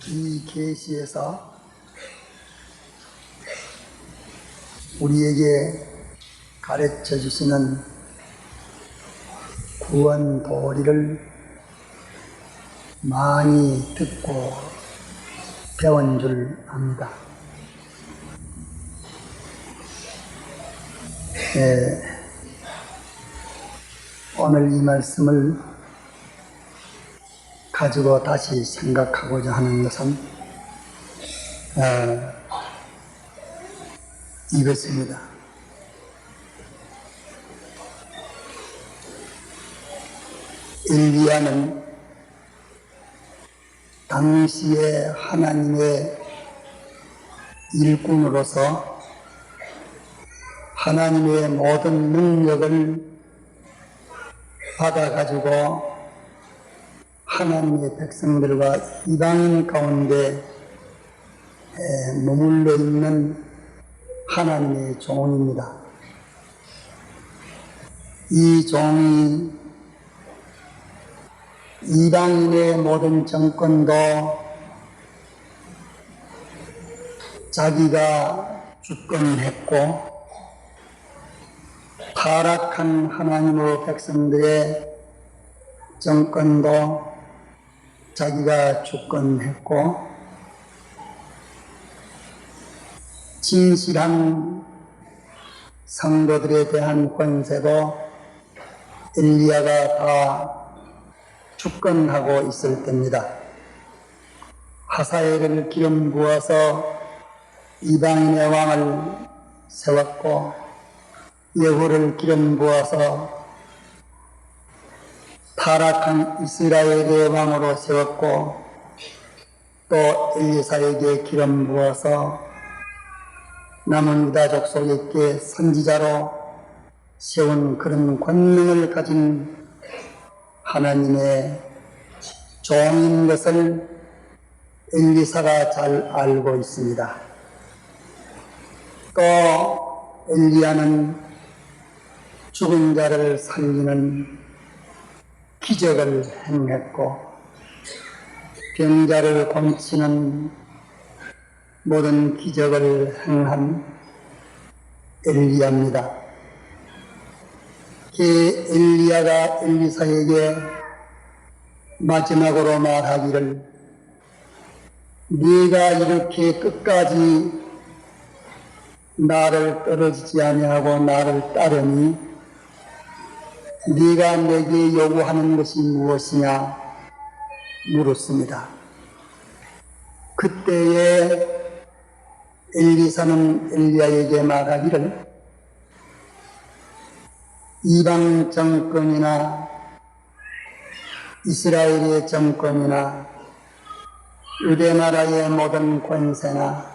이 계시에서 우리에게 가르쳐 주시는 구원 도리를 많이 듣고 배운 줄 압니다. 오늘 이 말씀을 가지고 다시 생각하고자 하는 것은 이것입니다. 엘리야는 당시에 하나님의 일꾼으로서 하나님의 모든 능력을 받아가지고 하나님의 백성들과 이방인 가운데 머물러 있는 하나님의 종입니다. 이 종이 이방인의 모든 정권도 자기가 주권했고 타락한 하나님의 백성들의 정권도 자기가 주권했고 진실한 성도들에 대한 권세도 엘리야가 다 주권하고 있을 때입니다. 하사엘을 기름 부어서 이방인의 왕을 세웠고 예후를 기름 부어서 타락한 이스라엘의 왕으로 세웠고 또 엘리사에게 기름 부어서 남은 유다 족속에게 선지자로 세운 그런 권능을 가진 하나님의 종인 것을 엘리사가 잘 알고 있습니다. 또 엘리야는 죽은 자를 살리는 기적을 행했고 병자를 고치는 모든 기적을 행한 엘리야입니다. 엘리야가 엘리사에게 마지막으로 말하기를 네가 이렇게 끝까지 나를 떨어지지 아니하고 나를 따르니 네가 내게 요구하는 것이 무엇이냐 물었습니다. 그때에 엘리사는 엘리야에게 말하기를 이방 정권이나 이스라엘의 정권이나 유대나라의 모든 권세나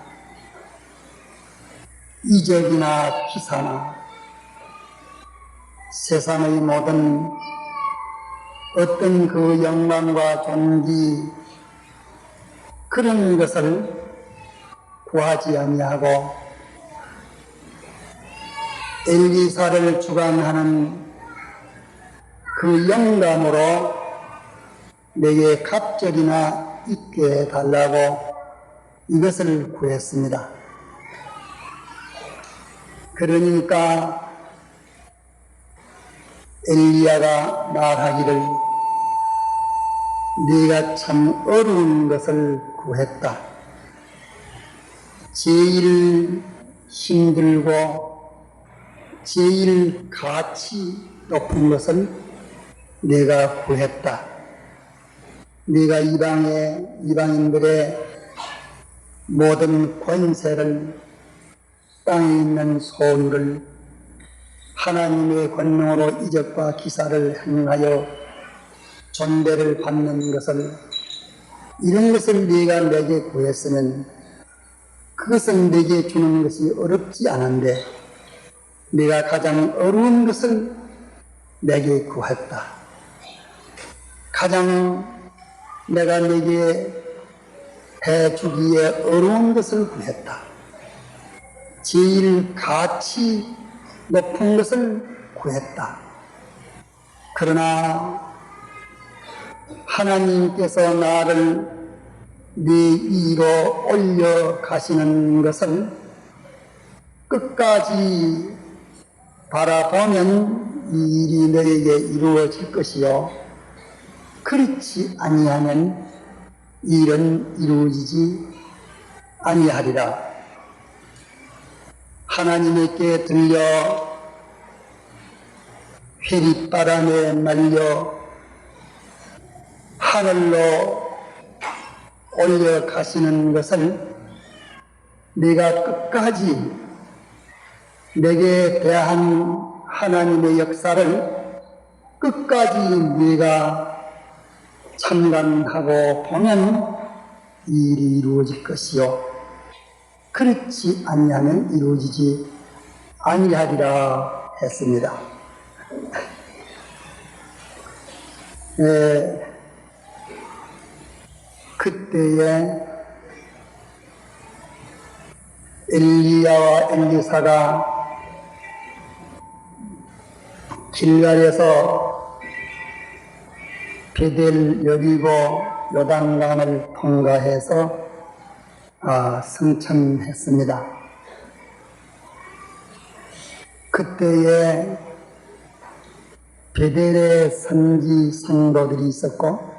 이적이나 기사나 세상의 모든 어떤 그 영광과 존귀 그런 것을 구하지 아니하고 엘리사를 주관하는 그 영감으로 내게 갑절이나 있게 해달라고 이것을 구했습니다. 그러니까 엘리야가 말하기를 네가 참 어려운 것을 구했다. 제일 힘들고 제일 가치 높은 것을 내가 구했다. 네가 이방인들의 모든 권세를 땅에 있는 소유를 하나님의 권능으로 이적과 기사를 행하여 존대를 받는 것을 이런 것을 네가 내게 구했으면 그것은 내게 주는 것이 어렵지 않은데 네가 가장 어려운 것을 내게 구했다. 가장 내가 내게 해주기에 어려운 것을 구했다. 제일 가치 높은 것을 구했다. 그러나 하나님께서 나를 네 위로 올려가시는 것을 끝까지 바라보면 이 일이 너에게 이루어질 것이요 그렇지 아니하면 이 일은 이루어지지 아니하리라. 하나님께 들려 회리바람에 날려 하늘로 올려가시는 것을 네가 끝까지 내게 대한 하나님의 역사를 끝까지 네가 참관하고 보면 이 일이 이루어질 것이요 그렇지 아니하면 이루어지지 아니하리라 했습니다. 그때에 엘리야와 엘리사가 길갈에서 베델 여리고 요단강을 통과해서 승천했습니다. 그때에 베델에 선지 성도들이 있었고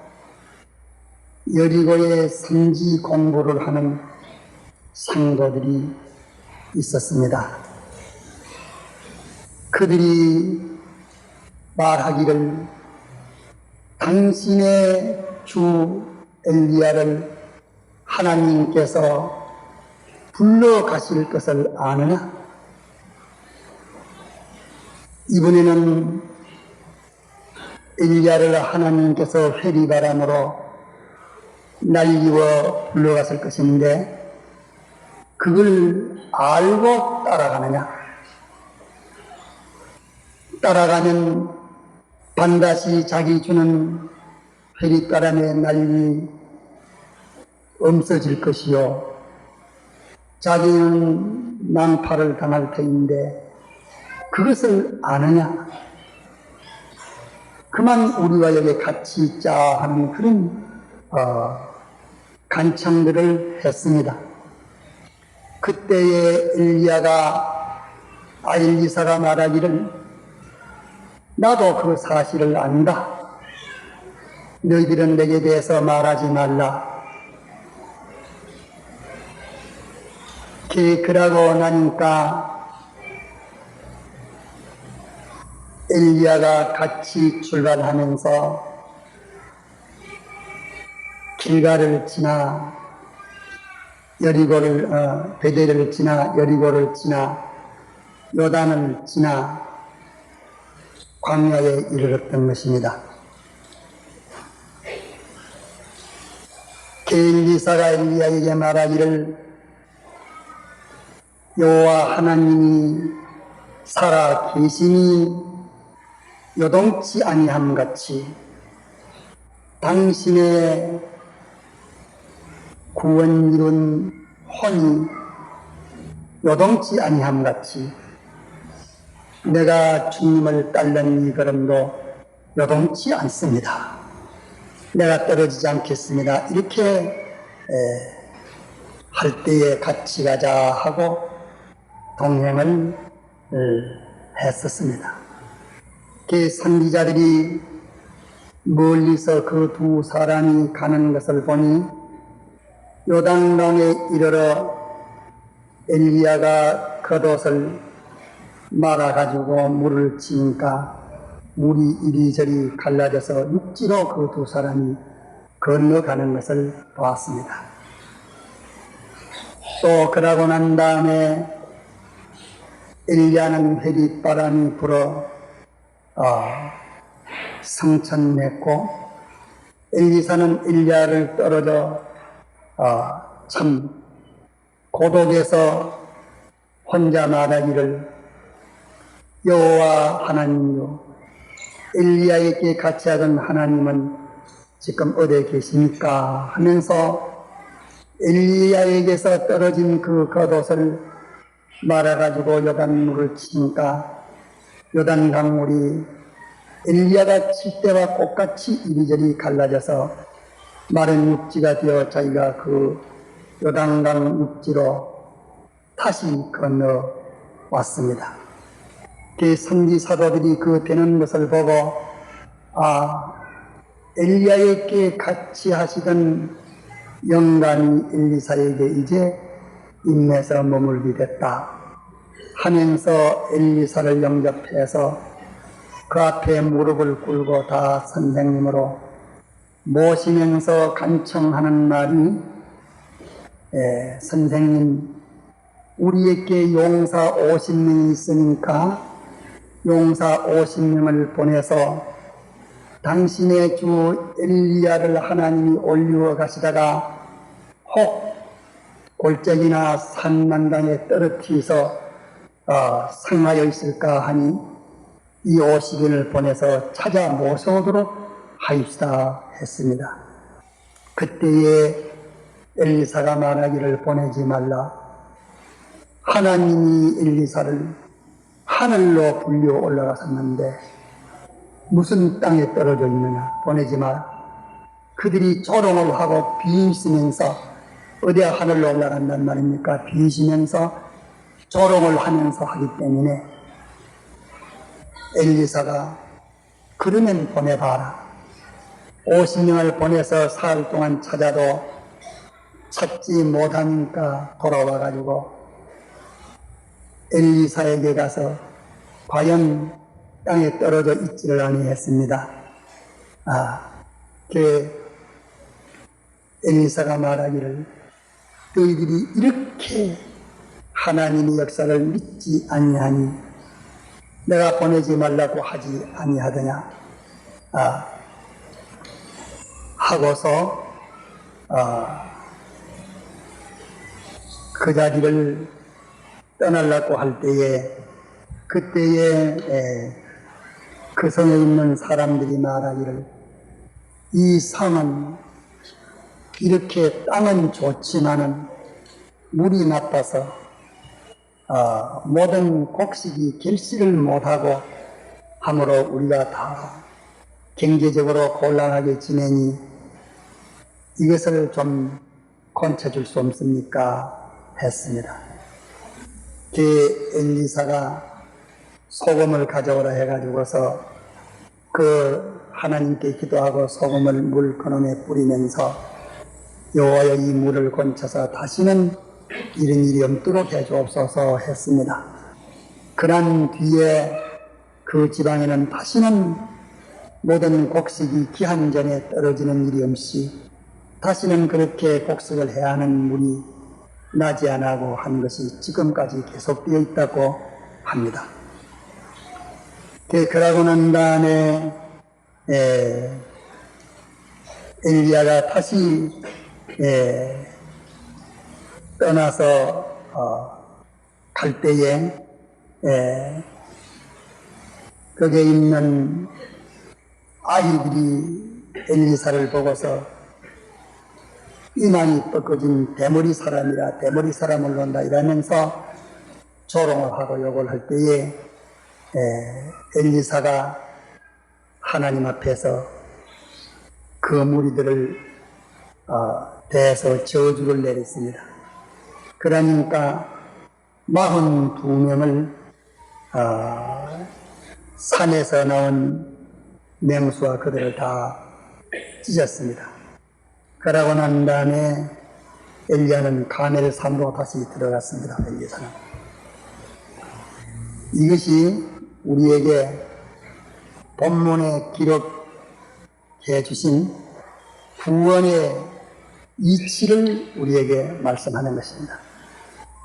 여리고에 선지 공부를 하는 성도들이 있었습니다. 그들이 말하기를 당신의 주 엘리야를 하나님께서 불러가실 것을 아느냐? 이번에는 엘리야를 하나님께서 회리바람으로 날리워 불러갔을 것인데 그걸 알고 따라가느냐? 따라가면 반드시 자기 주는 회리바람에 날리 없어질 것이요 자기는 낭파를 당할 터인데 그것을 아느냐? 그만 우리와 여기 같이 있자 하는 그런 간청들을 했습니다. 그때에 엘리사가 말하기를 나도 그 사실을 안다. 너희들은 내게 대해서 말하지 말라. 그러고 나니까 엘리야가 같이 출발하면서 길갈을 지나 베델을 지나 여리고를 지나 요단을 지나 광야에 이르렀던 것입니다. 엘리사가 엘리야에게 말하기를 여호와 하나님이 살아 계시니 요동치 아니함 같이 당신의 구원 이룬 혼이 요동치 아니함 같이 내가 주님을 따르는 이 걸음도 요동치 않습니다. 내가 떨어지지 않겠습니다. 이렇게 할 때에 같이 가자 하고 동행을 했었습니다. 그 선지자들이 멀리서 그 두 사람이 가는 것을 보니 요단강에 이르러 엘리야가 겉옷을 말아가지고 물을 치니까 물이 이리저리 갈라져서 육지로 그 두 사람이 건너가는 것을 보았습니다. 또 그러고 난 다음에 엘리야는 회리바람이 불어 승천했고 엘리사는 엘리야를 떨어져 참 고독에서 혼자 말하기를 여호와 하나님이요 엘리야에게 같이 하던 하나님은 지금 어디에 계십니까? 하면서 엘리야에게서 떨어진 그 겉옷을 말아가지고 요단물을 치니까 요단 강물이 엘리야가 칠 때와 똑같이 이리저리 갈라져서 마른 육지가 되어 자기가 그 요단강 육지로 다시 건너왔습니다. 그 선지 사도들이 그 되는 것을 보고 엘리야에게 같이 하시던 영감이 엘리사에게 이제 임해서 머물게 됐다 하면서 엘리사를 영접해서 그 앞에 무릎을 꿇고 다 선생님으로 모시면서 간청하는 말이 선생님, 우리에게 용사 50명이 있으니까 용사 50명을 보내서 당신의 주 엘리야를 하나님이 올리어 가시다가 혹 골짜기나 산만강에 떨어뜨려서 상하여 있을까 하니 이 50인을 보내서 찾아 모셔오도록 하입시다 했습니다. 그때에 엘리사가 말하기를 보내지 말라. 하나님이 엘리사를 하늘로 불려 올라가셨는데 무슨 땅에 떨어져 있느냐. 보내지 마라. 그들이 조롱을 하고 비웃으면서 어디야 하늘로 올라간단 말입니까? 비웃으면서 조롱을 하면서 하기 때문에 엘리사가 그러면 보내봐라. 50명을 보내서 사흘 동안 찾아도 찾지 못하니까 돌아와가지고 엘리사에게 가서 과연 땅에 떨어져 있지를 아니했습니다. 엘리사가 말하기를 너희들이 이렇게 하나님의 역사를 믿지 아니하니 내가 보내지 말라고 하지 아니하더냐 하고서 그 자리를 떠나려고 할 때에 그때에 그 성에 있는 사람들이 말하기를 이 성은 이렇게 땅은 좋지만은 물이 나빠서 모든 곡식이 결실을 못하고 함으로 우리가 다 경제적으로 곤란하게 지내니 이것을 좀 건쳐줄 수 없습니까? 했습니다. 그 엘리사가 소금을 가져오라 해가지고서 그 하나님께 기도하고 소금을 물 그놈에 뿌리면서 여호와여 이 물을 건쳐서 다시는 이런 일이 없도록 해주옵소서 했습니다. 그런 뒤에 그 지방에는 다시는 모든 곡식이 기한 전에 떨어지는 일이 없이 다시는 그렇게 곡식을 해야 하는 물이 나지 않고 한 것이 지금까지 계속되어 있다고 합니다. 그러고 난 다음에 엘리야가 다시 떠나서 갈 때에 거기에 있는 아이들이 엘리사를 보고서 이만이 뻗어진 대머리 사람이라 대머리 사람을 논다 이러면서 조롱을 하고 욕을 할 때에 엘리사가 하나님 앞에서 그 무리들을 대해서 저주를 내렸습니다. 그러니까 42명을 산에서 나온 맹수와 그들을 다 찢었습니다. 그러고 난 다음에 엘리야는 가멜 산으로 다시 들어갔습니다. 엘리사는. 이것이 우리에게 본문에 기록해 주신 구원의 이치를 우리에게 말씀하는 것입니다.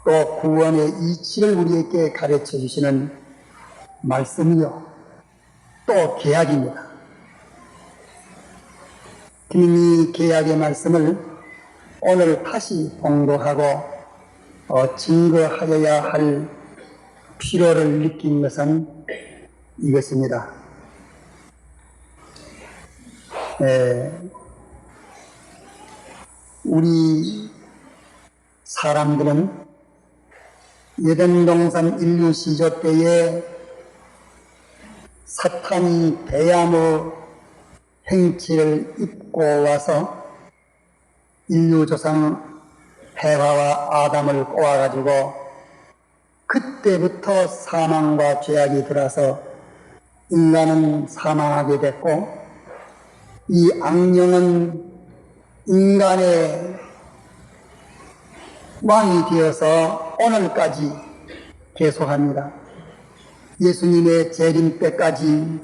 또 구원의 이치를 우리에게 가르쳐 주시는 말씀이요. 또 계약입니다. 이 계약의 말씀을 오늘 다시 봉독하고 증거하여야 할 필요를 느낀 것은 이것입니다. 우리 사람들은 예덴동산 인류 시조 때에 사탄이 배양의 행치를 입고 와서 인류 조상 해와와 아담을 꼬아가지고 그때부터 사망과 죄악이 들어서 인간은 사망하게 됐고, 이 악령은 인간의 왕이 되어서 오늘까지 계속합니다. 예수님의 재림 때까지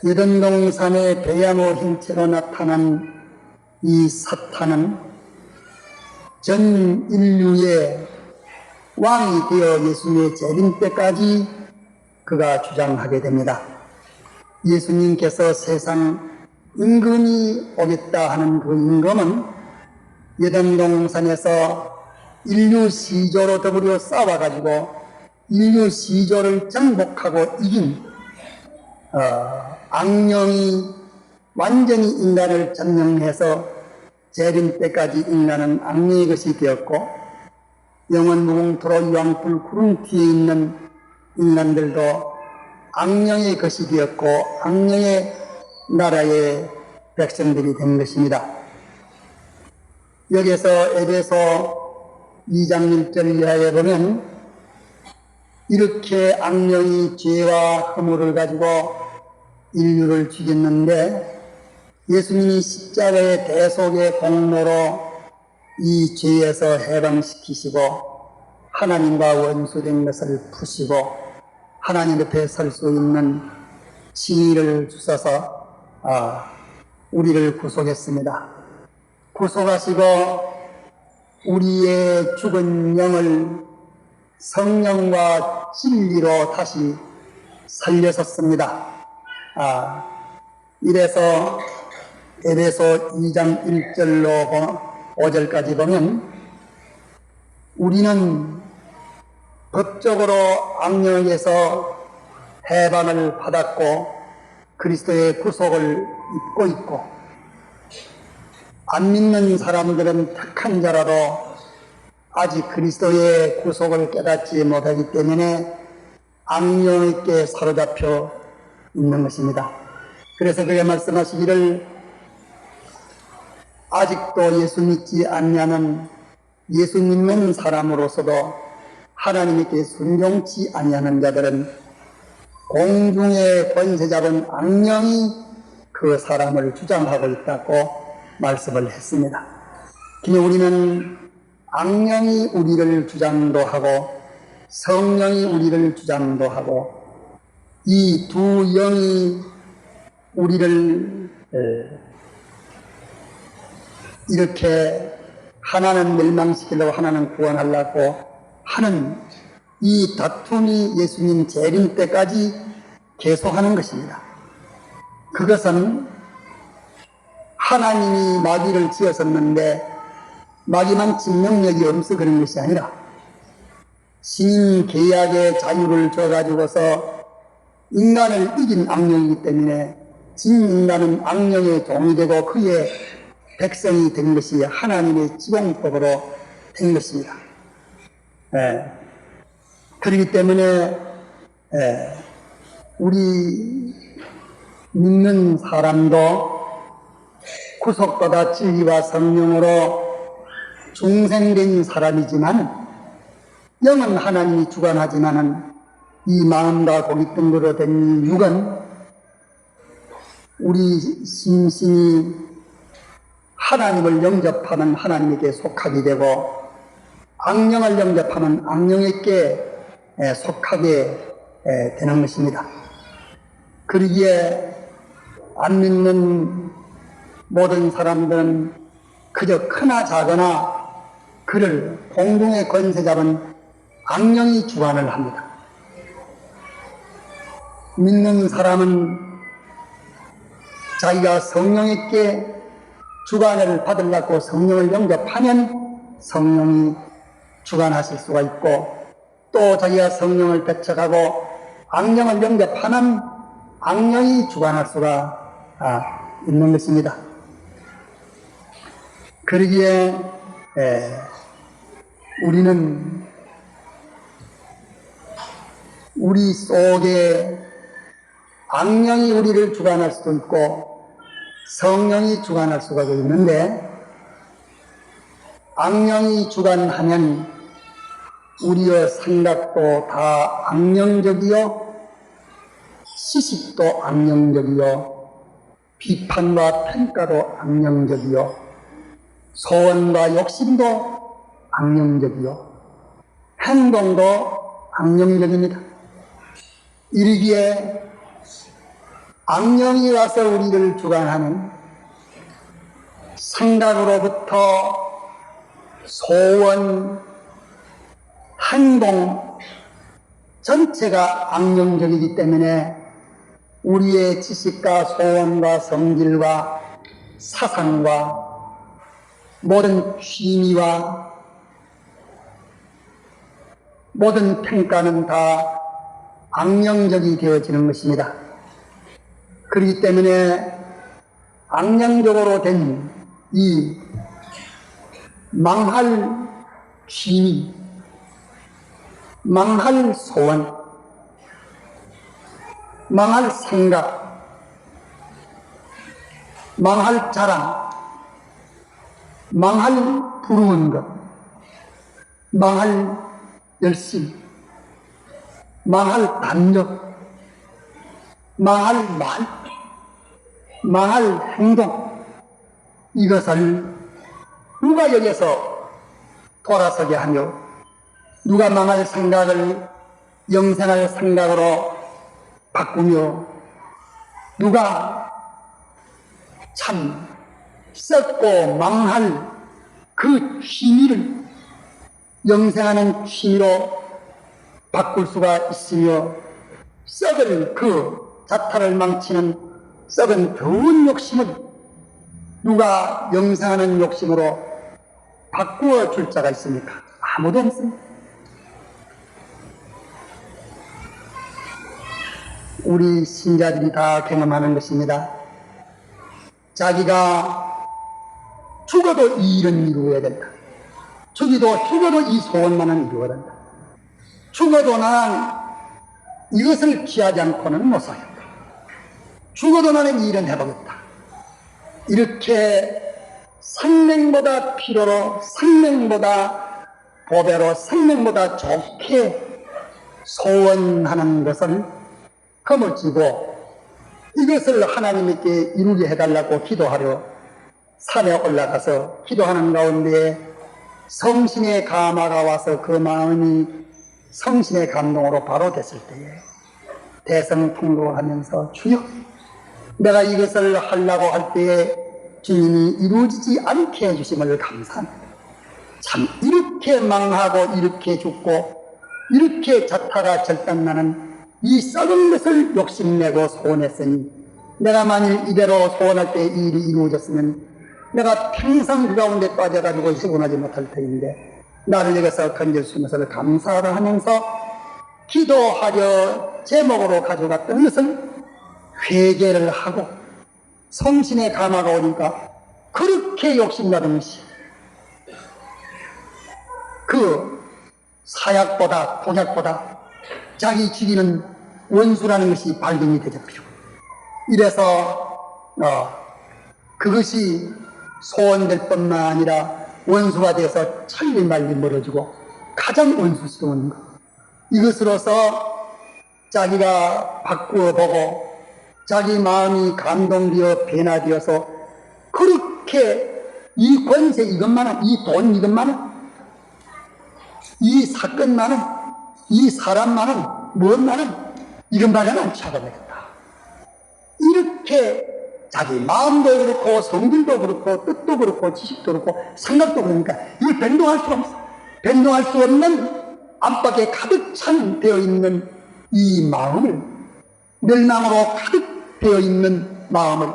여든동산의 배양호 형체로 나타난 이 사탄은 전 인류의 왕이 되어 예수님의 재림 때까지 그가 주장하게 됩니다. 예수님께서 세상 임금이 오겠다 하는 그 임금은 여든동산에서 인류 시조로 더불어 싸워가지고 인류 시조를 정복하고 이긴 악령이 완전히 인간을 점령해서 재림 때까지 인간은 악령의 것이 되었고, 영원 무궁토로 유황불 구름 뒤에 있는 인간들도 악령의 것이 되었고 악령의 나라의 백성들이 된 것입니다. 여기서 에베소 2장 1절 이하에 보면 이렇게 악령이 죄와 허물을 가지고 인류를 죽였는데, 예수님이 십자가의 대속의 공로로 이 죄에서 해방시키시고 하나님과 원수된 것을 푸시고 하나님 앞에 설 수 있는 지위를 주셔서 우리를 구속했습니다. 구속하시고 우리의 죽은 영을 성령과 진리로 다시 살려섰습니다. 이래서 에베소 2장 1절로 5절까지 보면 우리는 법적으로 악령에서 해방을 받았고 그리스도의 구속을 입고 있고, 안 믿는 사람들은 택한 자라도 아직 그리스도의 구속을 깨닫지 못하기 때문에 악령에게 사로잡혀 있는 것입니다. 그래서 그가 말씀하시기를 아직도 예수 믿지 않냐는 예수 믿는 사람으로서도 하나님께 순종치 아니하는 자들은 공중의 권세 잡은 악령이 그 사람을 주장하고 있다고 말씀을 했습니다. 그냥 우리는 악령이 우리를 주장도 하고 성령이 우리를 주장도 하고 이 두 영이 우리를 이렇게 하나는 멸망시키려고 하나는 구원하려고 하는 이 다툼이 예수님 재림 때까지 계속하는 것입니다. 그것은 하나님이 마귀를 지었었는데 마귀만 진능력이 없어 그런 것이 아니라 신인 계약의 자유를 줘가지고서 인간을 이긴 악령이기 때문에 진인간은 악령의 종이 되고 그의 백성이 된 것이 하나님의 지공법으로 된 것입니다. 그렇기 때문에 우리 믿는 사람도 구속받아 진리와 성령으로 중생된 사람이지만 영은 하나님이 주관하지만은 이 마음과 고기 뜬으로 된 육은 우리 심신이 하나님을 영접하면 하나님에게 속하게 되고 악령을 영접하면 악령에게 속하게 되는 것입니다. 그러기에 안 믿는 모든 사람들은 그저 크나 작거나 그를 공중의 권세 잡은 악령이 주관을 합니다. 믿는 사람은 자기가 성령에게 주관을 받으려고 성령을 영접하면 성령이 주관하실 수가 있고, 또 자기가 성령을 배척하고 악령을 영접하면 악령이 주관할 수가 있는 것입니다. 그러기에 우리는 우리 속에 악령이 우리를 주관할 수도 있고 성령이 주관할 수가 있는데, 악령이 주관하면 우리의 생각도 다 악령적이요, 시식도 악령적이요, 비판과 평가도 악령적이요, 소원과 욕심도 악령적이요, 행동도 악령적입니다. 이르기에 악령이 와서 우리를 주관하는 생각으로부터 소원, 행동 전체가 악령적이기 때문에 우리의 지식과 소원과 성질과 사상과 모든 취미와 모든 평가는 다 악령적이 되어지는 것입니다. 그렇기 때문에 악령적으로 된 이 망할 취미, 망할 소원, 망할 생각, 망할 자랑, 망할 부러운 것, 망할 열심, 망할 담력, 망할 말, 망할 행동, 이것을 누가 여기서 돌아서게 하며 누가 망할 생각을 영생할 생각으로 바꾸며 누가 참 썩고 망할 그 취미를 영생하는 취미로 바꿀 수가 있으며 썩은 그 자타를 망치는 썩은 더운 욕심을 누가 영생하는 욕심으로 바꾸어 줄 자가 있습니까? 아무도 없습니다. 우리 신자들이 다 경험하는 것입니다. 자기가 죽어도 이 일은 이루어야 된다. 죽어도 이 소원만은 이루어야 된다. 죽어도 나는 이것을 피하지 않고는 못 살겠다. 죽어도 나는 이 일은 해보겠다. 이렇게 생명보다 필요로, 생명보다 보배로, 생명보다 좋게 소원하는 것을 거머쥐고 이것을 하나님께 이루게 해달라고 기도하려 산에 올라가서 기도하는 가운데 성신의 감화가 와서 그 마음이 성신의 감동으로 바로 됐을 때에 대성통곡하면서 주여, 내가 이것을 하려고 할 때에 주님이 이루어지지 않게 해주심을 감사합니다. 참 이렇게 망하고 이렇게 죽고 이렇게 자타가 절단나는 이 썩은 것을 욕심내고 소원했으니 내가 만일 이대로 소원할 때 이 일이 이루어졌으면 내가 평생 그 가운데 빠져가지고 수곤하지 못할 터인데 나를 여기서 건져주신 것을 감사하다 하면서 기도하려 제목으로 가져갔던 것을 회개를 하고 성신의 감화가 오니까 그렇게 욕심나던 것이 그 사약보다 독약보다 자기 죽이는 원수라는 것이 발견이 되었죠. 이래서 그것이 소원될 뿐만 아니라 원수가 돼서 천리 말리 멀어지고 가장 원수스러운 것, 이것으로서 자기가 바꾸어 보고 자기 마음이 감동되어 변화되어서 그렇게 이 권세 이것만은, 이 돈 이것만은, 이 사건만은, 이 사람만은, 무엇만은 이것만은 찾아내겠다. 이렇게 자기 마음도 그렇고 성질도 그렇고 뜻도 그렇고 지식도 그렇고 생각도 그러니까 이걸 변동할 수 없어. 변동할 수 없는 안팎에 가득 찬 되어 있는 이 마음을, 멸망으로 가득 되어 있는 마음을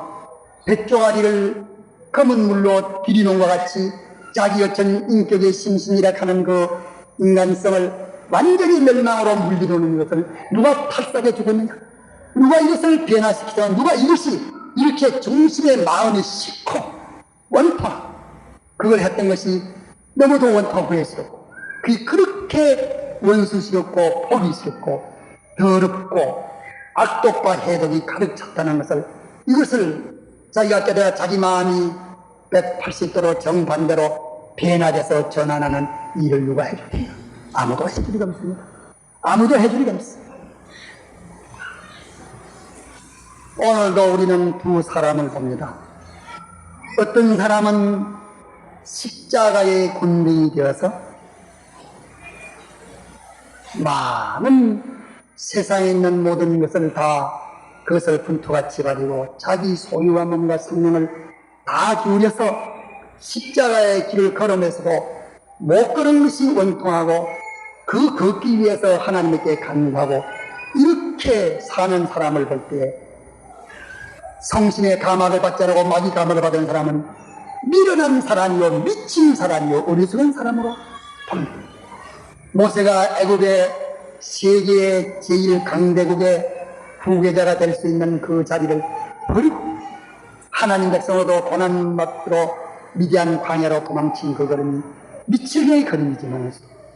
뱃조가리를 검은 물로 들이놓은 것 같이 자기 어떤 인격의 심신이라 하는 그 인간성을 완전히 멸망으로 물들여놓는 것을 누가 탈삭해 주겠느냐? 누가 이것을 변화시키자? 누가 이것이 이렇게 중심의 마음이 싣고 원파 그걸 했던 것이 너무도 원파 후회스럽고 그게 그렇게 원수스럽고 포기스럽고 더럽고 악독과 해독이 가득 찼다는 것을, 이것을 자기가 깨달아 자기 마음이 180도로 정반대로 변화돼서 전환하는 일을 누가 해줄까? 아무도 해줄 리가 없습니다. 아무도 해줄 리가 없습니다. 오늘도 우리는 두 사람을 봅니다. 어떤 사람은 십자가의 군병이 되어서 많은 세상에 있는 모든 것을 다 그것을 분투같이 가지고 자기 소유와 몸과 생명을 다 기울여서 십자가의 길을 걸으면서도 못 걸은 것이 원통하고 그 걷기 위해서 하나님께 간구하고 이렇게 사는 사람을 볼 때에 성신의 감화를 받지 않고 마귀 감화를 받은 사람은 미련한 사람이요 미친 사람이요 어리석은 사람으로 봅니다. 모세가 애굽의 세계의 제1강대국의 후계자가 될 수 있는 그 자리를 버리고 하나님 백성으로도 고난받으러 미디안 광야로 도망친 그 걸음이 미치게의 걸음이지만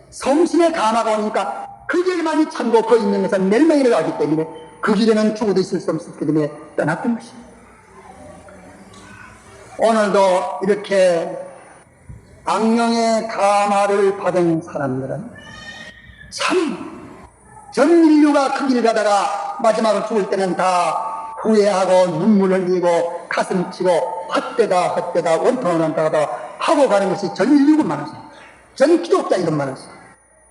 성신의 감화가 오니까 그 길만이 참고 그 있는 것은 멸망이라고 하기 때문에 그 길에는 죽어도 있을 수 없었기 때문에 떠났던 것입니다. 오늘도 이렇게 악령의 감화를 받은 사람들은 참 전 인류가 그 길을 가다가 마지막으로 죽을 때는 다 후회하고 눈물 흘리고 가슴 치고 헛되다 원통한다 하고 가는 것이 전 인류만 하죠. 전 기독자 이것만 하죠.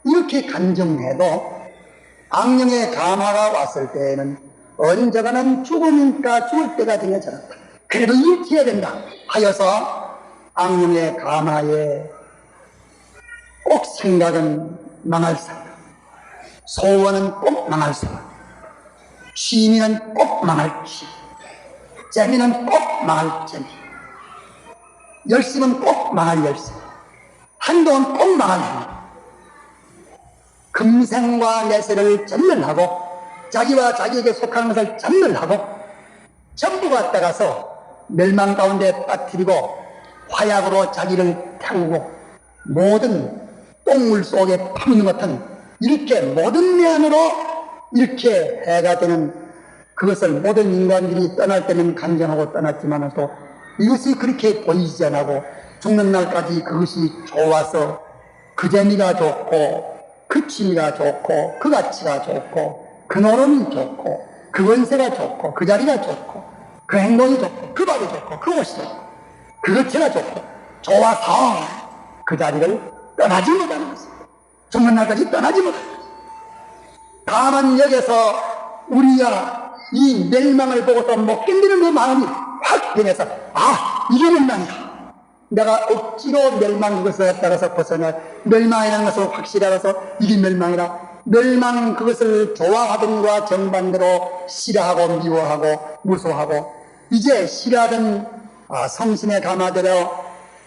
이렇게 간증해도 악령의 감화가 왔을 때에는 언젠가는 죽으니까 죽을 때가 되면 저렇다. 그래도 일치해야 된다 하여서 악령의 감화에 꼭 생각은 망할 생각, 소원은 꼭 망할 소원, 취미는 꼭 망할 취미, 재미는 꼭 망할 재미, 열심은 꼭 망할 열심, 행동은 꼭 망할 행동, 금생과 내세를 전멸하고 자기와 자기에게 속하는 것을 전멸하고 전부 갖다가서 멸망 가운데 빠뜨리고 화약으로 자기를 태우고 모든 똥물 속에 파묻는 것 같은 이렇게 모든 면으로 이렇게 해가 되는 그것을 모든 인간들이 떠날 때는 간증하고 떠났지만도 이것이 그렇게 보이지 않고 죽는 날까지 그것이 좋아서 그 재미가 좋고 그 취미가 좋고 그 가치가 좋고 그 노름이 좋고 그 권세가 좋고 그 자리가 좋고 그 행동이 좋고 그 밥이 좋고 그 옷이 좋고 그 거치가 좋고 좋아서 그 자리를 떠나지 못하는 것입니다. 죽는 날까지 떠나지 못하는 것입니다. 다만 여기서 우리가 이 멸망을 보고서 못 견디는 그 마음이 확 변해서 이게 멸망이다. 내가 억지로 멸망 그것을 갖다가서 벗어나 멸망이라는 것을 확실히 알아서 이게 멸망이라 멸망 그것을 좋아하던과 정반대로 싫어하고 미워하고 무소하고 이제 싫어하던 성신의 감화대로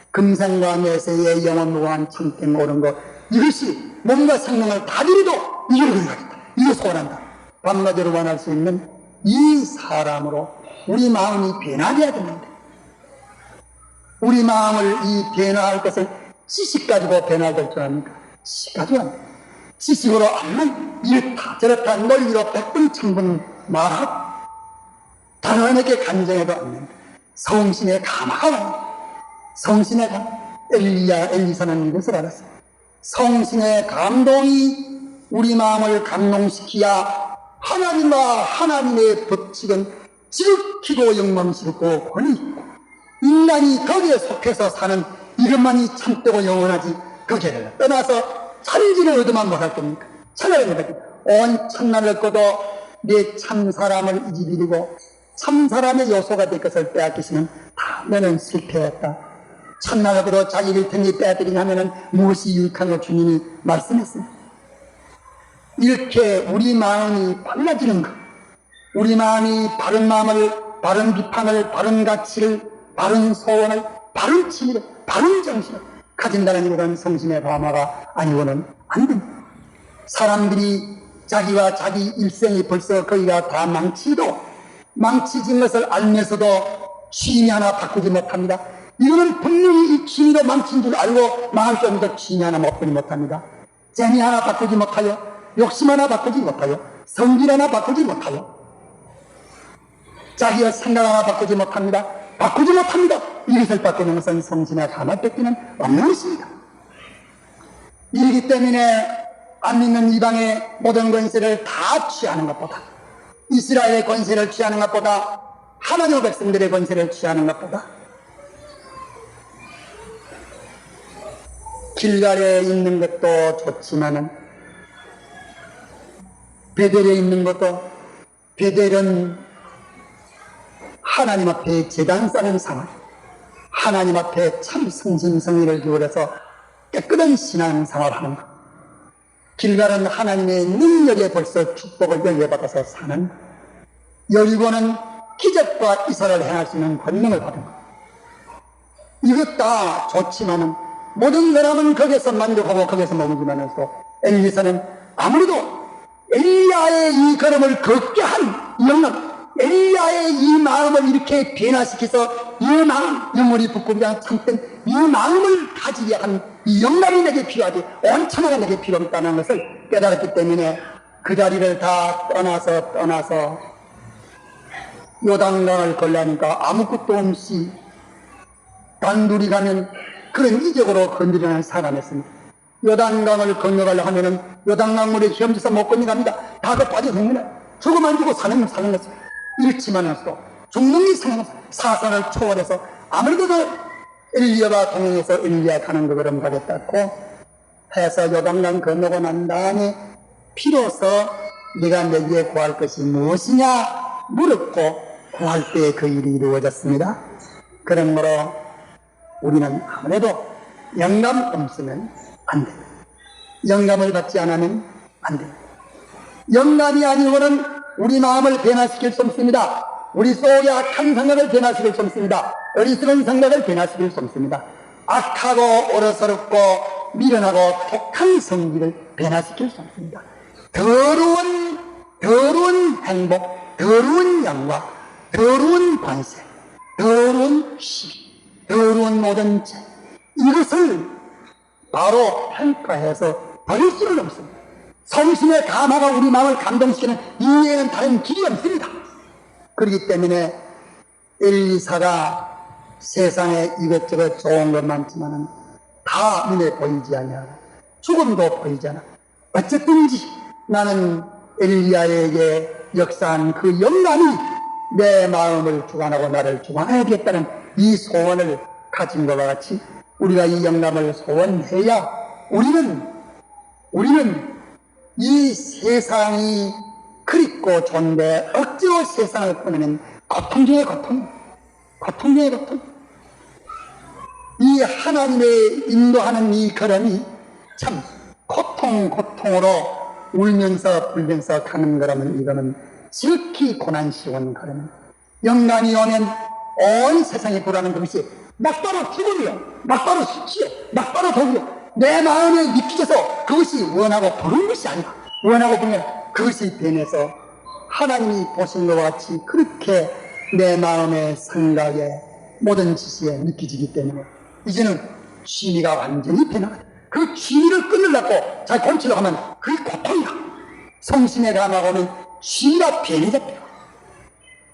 금생과 내세의 영원 무한 참된 옳은 것 이것이 몸과 생명을 다 드리도 이걸 그려야겠다. 이거 소원한다. 밤낮으로 원할 수 있는 이 사람으로 우리 마음이 변화되어야 되는데 우리 마음을 이 변화할 것을 지식 가지고 변화될 줄 압니까? 지식 가지고 안 돼. 지식으로 암만 이렇다 저렇다 논리로 100번 1000번 말하고 단언하게 간증해도 안 된다. 성신의 감화가 옵니다. 성신의 엘리사는 이것을 알았어요. 성신의 감동이 우리 마음을 감동시키야 하나님과 하나님의 법칙은 지극히고 영광스럽고 권위 있고 인간이 거기에 속해서 사는 이것만이 참되고 영원하지 거기를 떠나서 천지를 얻으면 못할 겁니까? 천하를 못할 겁니까? 온 천하를 꺼도 내 참사람을 잊어버리고 참사람의 요소가 될 것을 빼앗기시면 다 너는 실패했다. 천하를 꺼도 자기를 등에 빼앗기냐면은 무엇이 유익한가 주님이 말씀했습니다. 이렇게 우리 마음이 달라지는 것, 우리 마음이 바른 마음을, 바른 비판을, 바른 가치를, 바른 소원을, 바른 취미를, 바른 정신을 가진다는 이런 성신의 감화가 아니고는 안 됩니다. 사람들이 자기와 자기 일생이 벌써 거기가 다 망치진 것을 알면서도 취미 하나 바꾸지 못합니다. 이거는 분명히 이 취미로 망친 줄 알고 망할 정도 취미 하나 바꾸지 못합니다. 재미 하나 바꾸지 못하여, 욕심 하나 바꾸지 못하여, 성질 하나 바꾸지 못하여, 자기의 생각 하나 바꾸지 못합니다. 바꾸지 못합니다. 이것을 바꾸는 것은 성신의 감을 뺏기는 없는 것입니다. 이러기 때문에 안 믿는 이방의 모든 권세를 다 취하는 것보다, 이스라엘의 권세를 취하는 것보다, 하나님의 백성들의 권세를 취하는 것보다, 길갈에 있는 것도 좋지만은 베델에 있는 것도, 베델은 하나님 앞에 제단 쌓는 상을, 하나님 앞에 참 성심성의를 기울여서 깨끗한 신앙생활을 하는 것, 길갈은 하나님의 능력에 벌써 축복을 열려받아서 사는 것, 여리고는 기적과 이사를 행할 수 있는 권능을 받은 것. 이것 다 좋지만은 모든 사람은 거기서 만족하고 거기서 머무르면서 엘리사는 아무래도 엘리야의 이 걸음을 걷게 한 영감, 엘리야의 이 마음을 이렇게 변화시켜서 이 마음, 영혼이 부끄러워 참된 이 마음을 가지게 한 이 영감이 내게 필요하지 온천하가 내게 필요 없다는 것을 깨달았기 때문에 그 자리를 다 떠나서 요단강을 걸려니까 아무것도 없이 단둘이 가면 그런 이적으로 건드리는 사람이었습니다. 요단강을 건너가려 하면은 요단강물에 헤엄쳐서 못 건너갑니다. 다가 빠져 죽는 죽으면 죽고 사는 것입니다. 잃지만서도 죽는 게 사선을 초월해서 아무래도 엘리야와 동행해서 엘리야 가는 그 걸음 가겠다고 해서 요단강 건너고 난 다음에 비로소 네가 내게 구할 것이 무엇이냐 물었고 구할 때 그 일이 이루어졌습니다. 그러므로 우리는 아무래도 영감 없으면 안 됩니다. 영감을 받지 않으면 안 됩니다. 영감이 아니고는 우리 마음을 변화시킬 수 없습니다. 우리 속에 악한 생각을 변화시킬 수 없습니다. 어리석은 생각을 변화시킬 수 없습니다. 악하고 어리석고 미련하고 독한 성질을 변화시킬 수 없습니다. 더러운 행복, 더러운 영광, 더러운 관세, 더러운 시비, 더러운 모든 죄, 이것을 바로 평가해서 버릴 수는 없습니다. 성신의 감화가 우리 마음을 감동시키는 이외에는 다른 길이 없습니다. 그렇기 때문에 엘리사가 세상에 이것저것 좋은 것 많지만은 다 눈에 보이지 않냐, 죽음도 보이지 않아. 어쨌든지 나는 엘리야에게 역사한 그 영감이 내 마음을 주관하고 나를 주관하겠다는 이 소원을 가진 것과 같이 우리가 이 영감을 소원해야 우리는 이 세상이 그립고 좋은데 억지로 세상을 끊으면 고통 중에 고통. 이 하나님의 인도하는 이 걸음이 참 고통으로 울면서 불면서 가는 걸음은 이거는 지극히 고난스러운 걸음입니다. 영감이 오면 온 세상이 불안한 것이 막바로 죽음이요, 막바로 수치요, 막바로 독이요, 내 마음에 느껴져서 그것이 원하고 부른 것이 아니라 원하고 부르면 그것이 변해서 하나님이 보신 것과 같이 그렇게 내 마음의 생각에 모든 지시에 느껴지기 때문에 이제는 취미가 완전히 변화가 그 취미를 끊으려고 잘 곤치려고 하면 그게 고통이다. 성신의 감하고는 취미가 변해졌대요.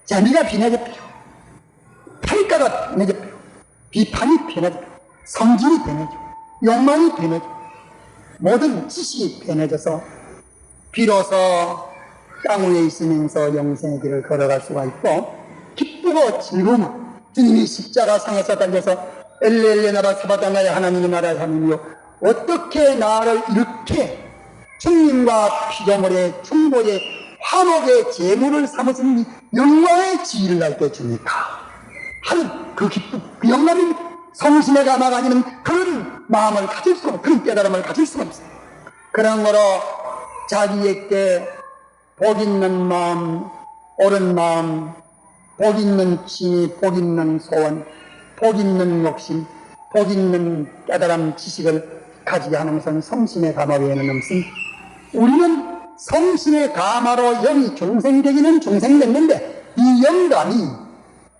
재미가 변해졌대요. 평가가 변해졌대요. 비판이 변해졌대요. 성질이 변해져. 욕망이 변해져. 모든 지식이 변해져서 비로소 땅 위에 있으면서 영생의 길을 걸어갈 수가 있고 기쁘고 즐거운 주님이 십자가 상에서 달려서 엘레 나라 사바다나의 하나님의 나라의 하나님이요 어떻게 나를 이렇게 죽님과 피조물의 충고의 화목의 제물을 삼으신 영광의 지위를 날게 주니까 하는 그 기쁨, 그 영감이 성신의 감화가 아니면 그런 마음을 가질 수가 없어요. 그런 깨달음을 가질 수가 없어요. 그런 거로 자기에게 복 있는 마음, 옳은 마음, 복 있는 취미, 복 있는 소원, 복 있는 욕심, 복 있는 깨달음, 지식을 가지게 하는 것은 성신의 감화 외에는 없습니다. 우리는 성신의 감화로 영이 중생이 되기는 중생이 됐는데 이 영감이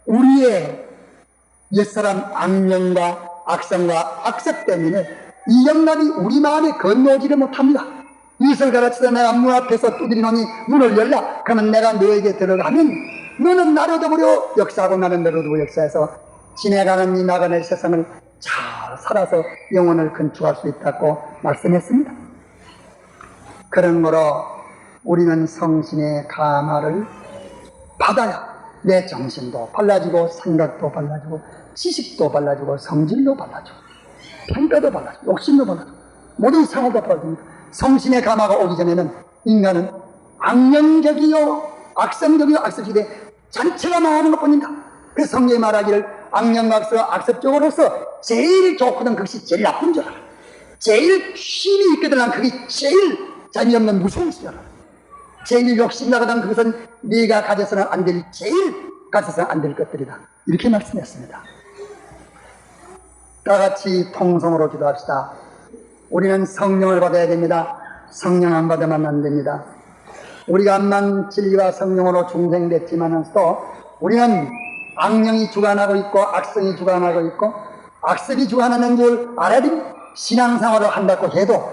우리의 옛사람 악령과 악성과 악습 때문에 이 영감이 우리 마음에 건너오지를 못합니다. 이것을 가르치다 내가 문 앞에서 두드리노니 문을 열라. 그러면 내가 너에게 들어가면 너는 나를 둬버려 역사하고 나는 너를 두고 역사해서 지내가는 이 나가는 세상을 잘 살아서 영혼을 건축할 수 있다고 말씀했습니다. 그런 거로 우리는 성신의 감화를 받아야 내 정신도 발라지고 생각도 발라지고 지식도 발라지고 성질도 발라지고 평가도 발라지고 욕심도 발라지고 모든 생활도 발라집니다. 성신의 감화가 오기 전에는 인간은 악령적이요 악성적이요 악습시대 전체가 망하는 것뿐입니다. 그래서 성경이 말하기를 악령각서 악습적으로서 제일 좋거든 그것이 제일 나쁜 줄 알아. 제일 힘이 있거든 그게 제일 재미없는 무서운 줄 알아. 제일 욕심 나거든 그것은 네가 가져서는 안 될 제일 가져서는 안 될 것들이다. 이렇게 말씀했습니다. 다 같이 통성으로 기도합시다. 우리는 성령을 받아야 됩니다. 성령 안 받으면 안 됩니다. 우리가 암만 진리와 성령으로 중생됐지만서도 우리는 악령이 주관하고 있고 악성이 주관하고 있고 악습이 주관하는 줄 알아야 됩니다. 신앙생활을 한다고 해도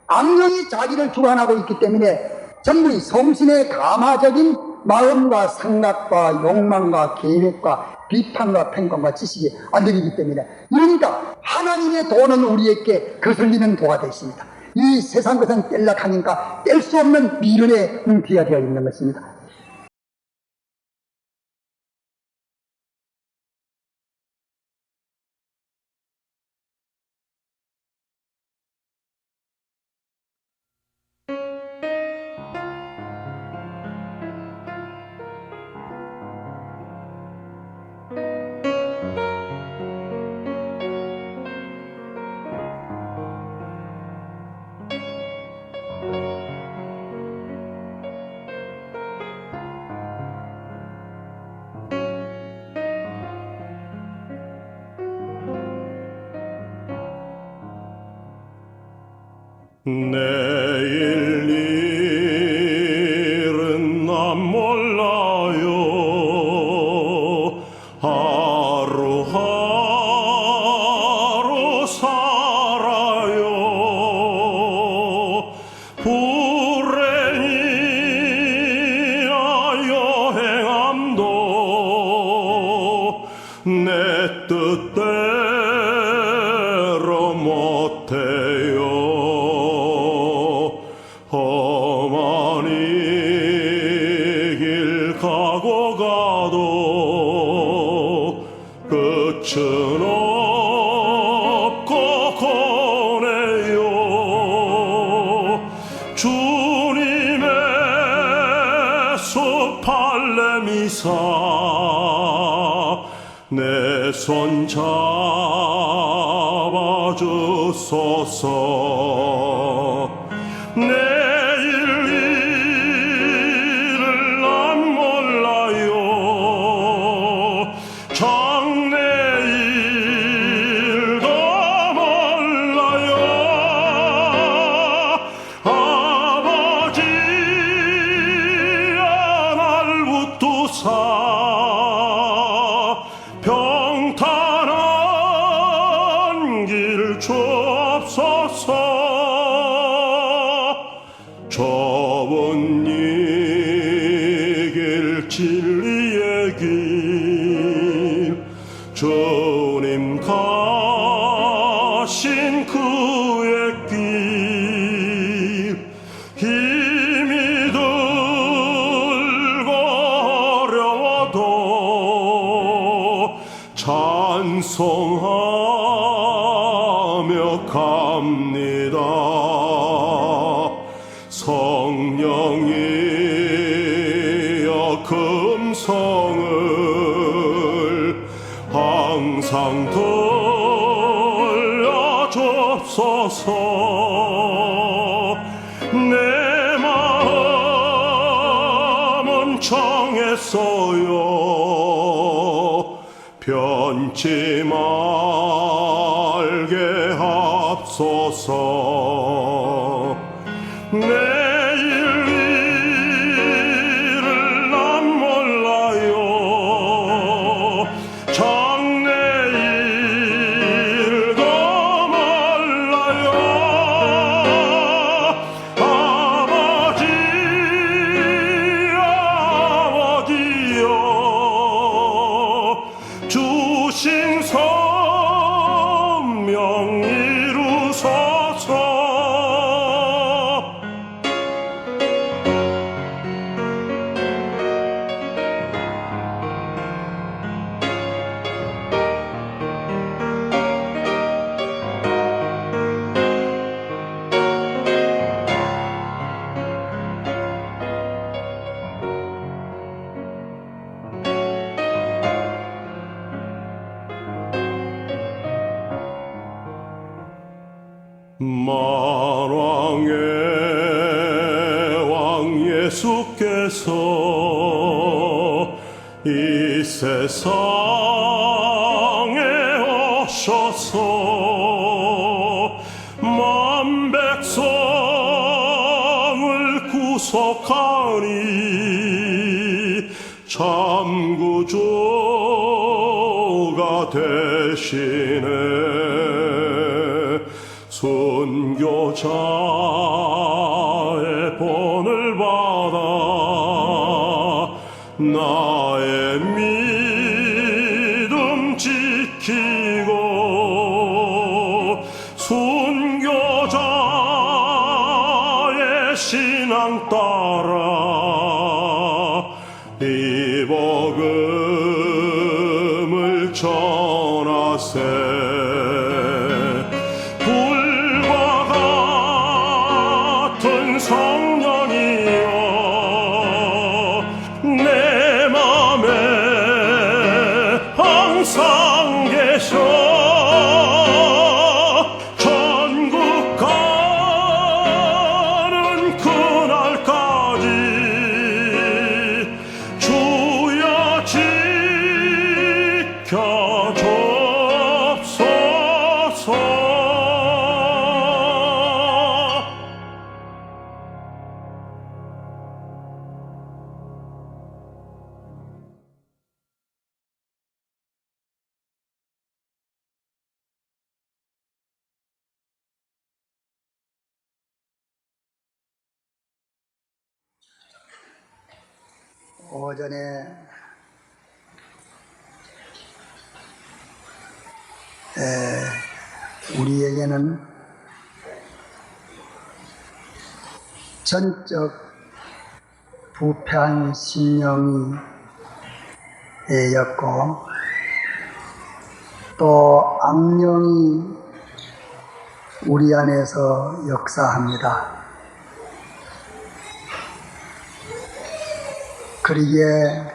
악령이 자기를 주관하고 있기 때문에 전부 성신의 감화적인 마음과 생각과 욕망과 계획과 비판과 평가와 지식이 안 되기 때문에 그러니까 하나님의 도는 우리에게 거슬리는 도가 되십니다. 이 세상 것은 뗄락하니까 뗄 수 없는 미련의 뭉티가 되어 있는 것입니다. 내일 일은 난 몰라요. 하루하루 살아요. 불행이야 여행함도 내 뜻대로 못해요. 험한 이 길 가고 가도 끝은 없고 고네요. 주님의 숲 발레미사 내 손 잡아주소서. 내일 일을 난 몰라요. 장래일도 몰라요. 아버지야 날 붙드사 평탄한 길 주옵소서. 좁은 이 길 진리의 길 주님 가신 그의 길 힘이 들고 어려워도 찬송하며 갑니다. 성령이여 금성을 항상 들려주옵소서. 내 마음은 정했어요. 변치 말게 합소서. 내일 일을 난 몰라요. 장래일도 몰라요. 아버지여 만왕의 왕 예수께서 이 세상에 오셔서 만 백성을 구속하니 참 구주가 되시네. 순교자의 본을 받아 나의 믿음 지키고 순교자의 신앙 따라 이 복음을 전하세. 성령이여 내 맘에 항상 계셔. 천국 가는 그날까지 주여 지켜주옵소서. 오전에 우리에게는 전적 부패한 심령이 였고 또 악령이 우리 안에서 역사합니다. 그러기에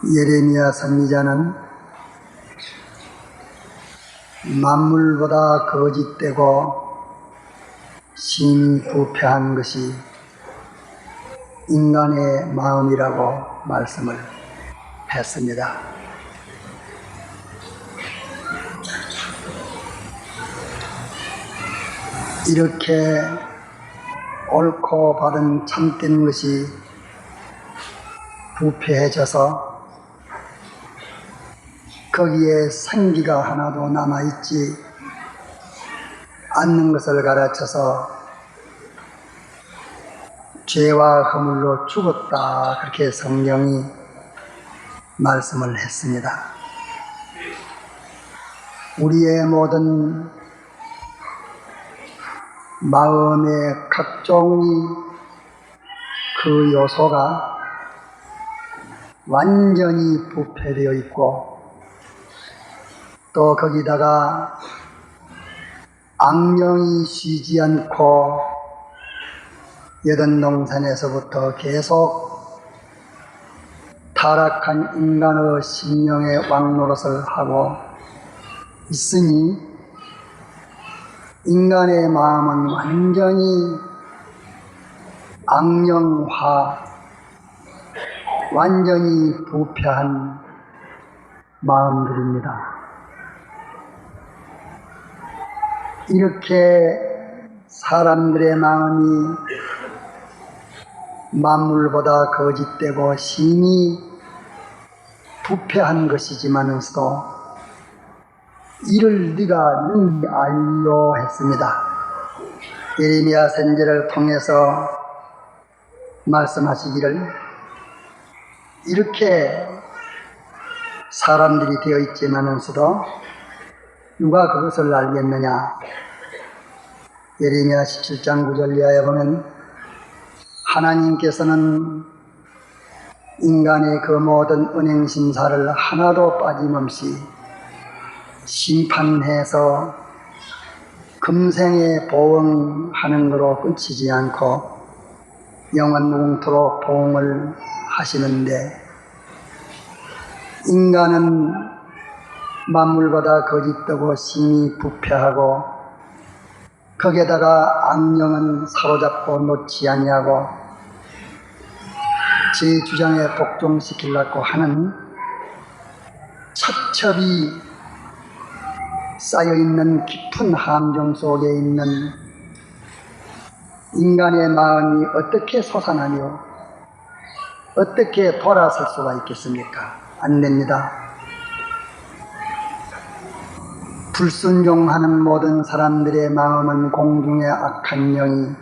예레미야 선지자는 만물보다 거짓되고 심히 부패한 것이 인간의 마음이라고 말씀을 했습니다. 이렇게 옳고 바른 참된 것이 부패해져서 거기에 생기가 하나도 남아있지 않는 것을 가르쳐서 죄와 허물로 죽었다, 그렇게 성경이 말씀을 했습니다. 우리의 모든 마음의 각종 그 요소가 완전히 부패되어 있고 또 거기다가 악령이 쉬지 않고 여든동산에서부터 계속 타락한 인간의 심령의 왕노릇을 하고 있으니 인간의 마음은 완전히 악령화, 완전히 부패한 마음들입니다. 이렇게 사람들의 마음이 만물보다 거짓되고 심히 부패한 것이지만서도 이를 네가 능히 알려 했습니다. 예레미야 선지자를 통해서 말씀하시기를 이렇게 사람들이 되어 있지만서도 누가 그것을 알겠느냐? 예레미야 17장 9절 이하에 보면 하나님께서는 인간의 그 모든 은행 심사를 하나도 빠짐없이 심판해서 금생에 보응하는 것으로 끝이지 않고 영원 무궁토록 보응을 하시는데, 인간은 만물보다 거짓되고 심히 부패하고 거기에다가 악령은 사로잡고 놓지 아니하고 제 주장에 복종시키려고 하는 첩첩이 쌓여있는 깊은 함정 속에 있는 인간의 마음이 어떻게 솟아나며 어떻게 돌아설 수가 있겠습니까? 안 됩니다. 불순종하는 모든 사람들의 마음은 공중의 악한 영이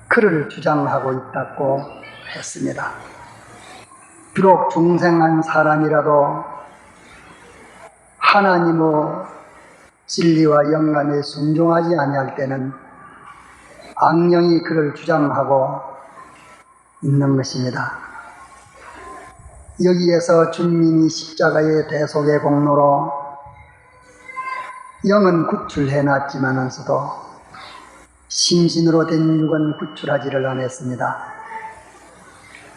그를 주장하고 있다고 했습니다. 비록 중생한 사람이라도 하나님의 진리와 영감에 순종하지 아니할 때는 악령이 그를 주장하고 있는 것입니다. 여기에서 주님이 십자가의 대속의 공로로 영은 구출해놨지만서도 심신으로 된 육은 구출하지를 않았습니다.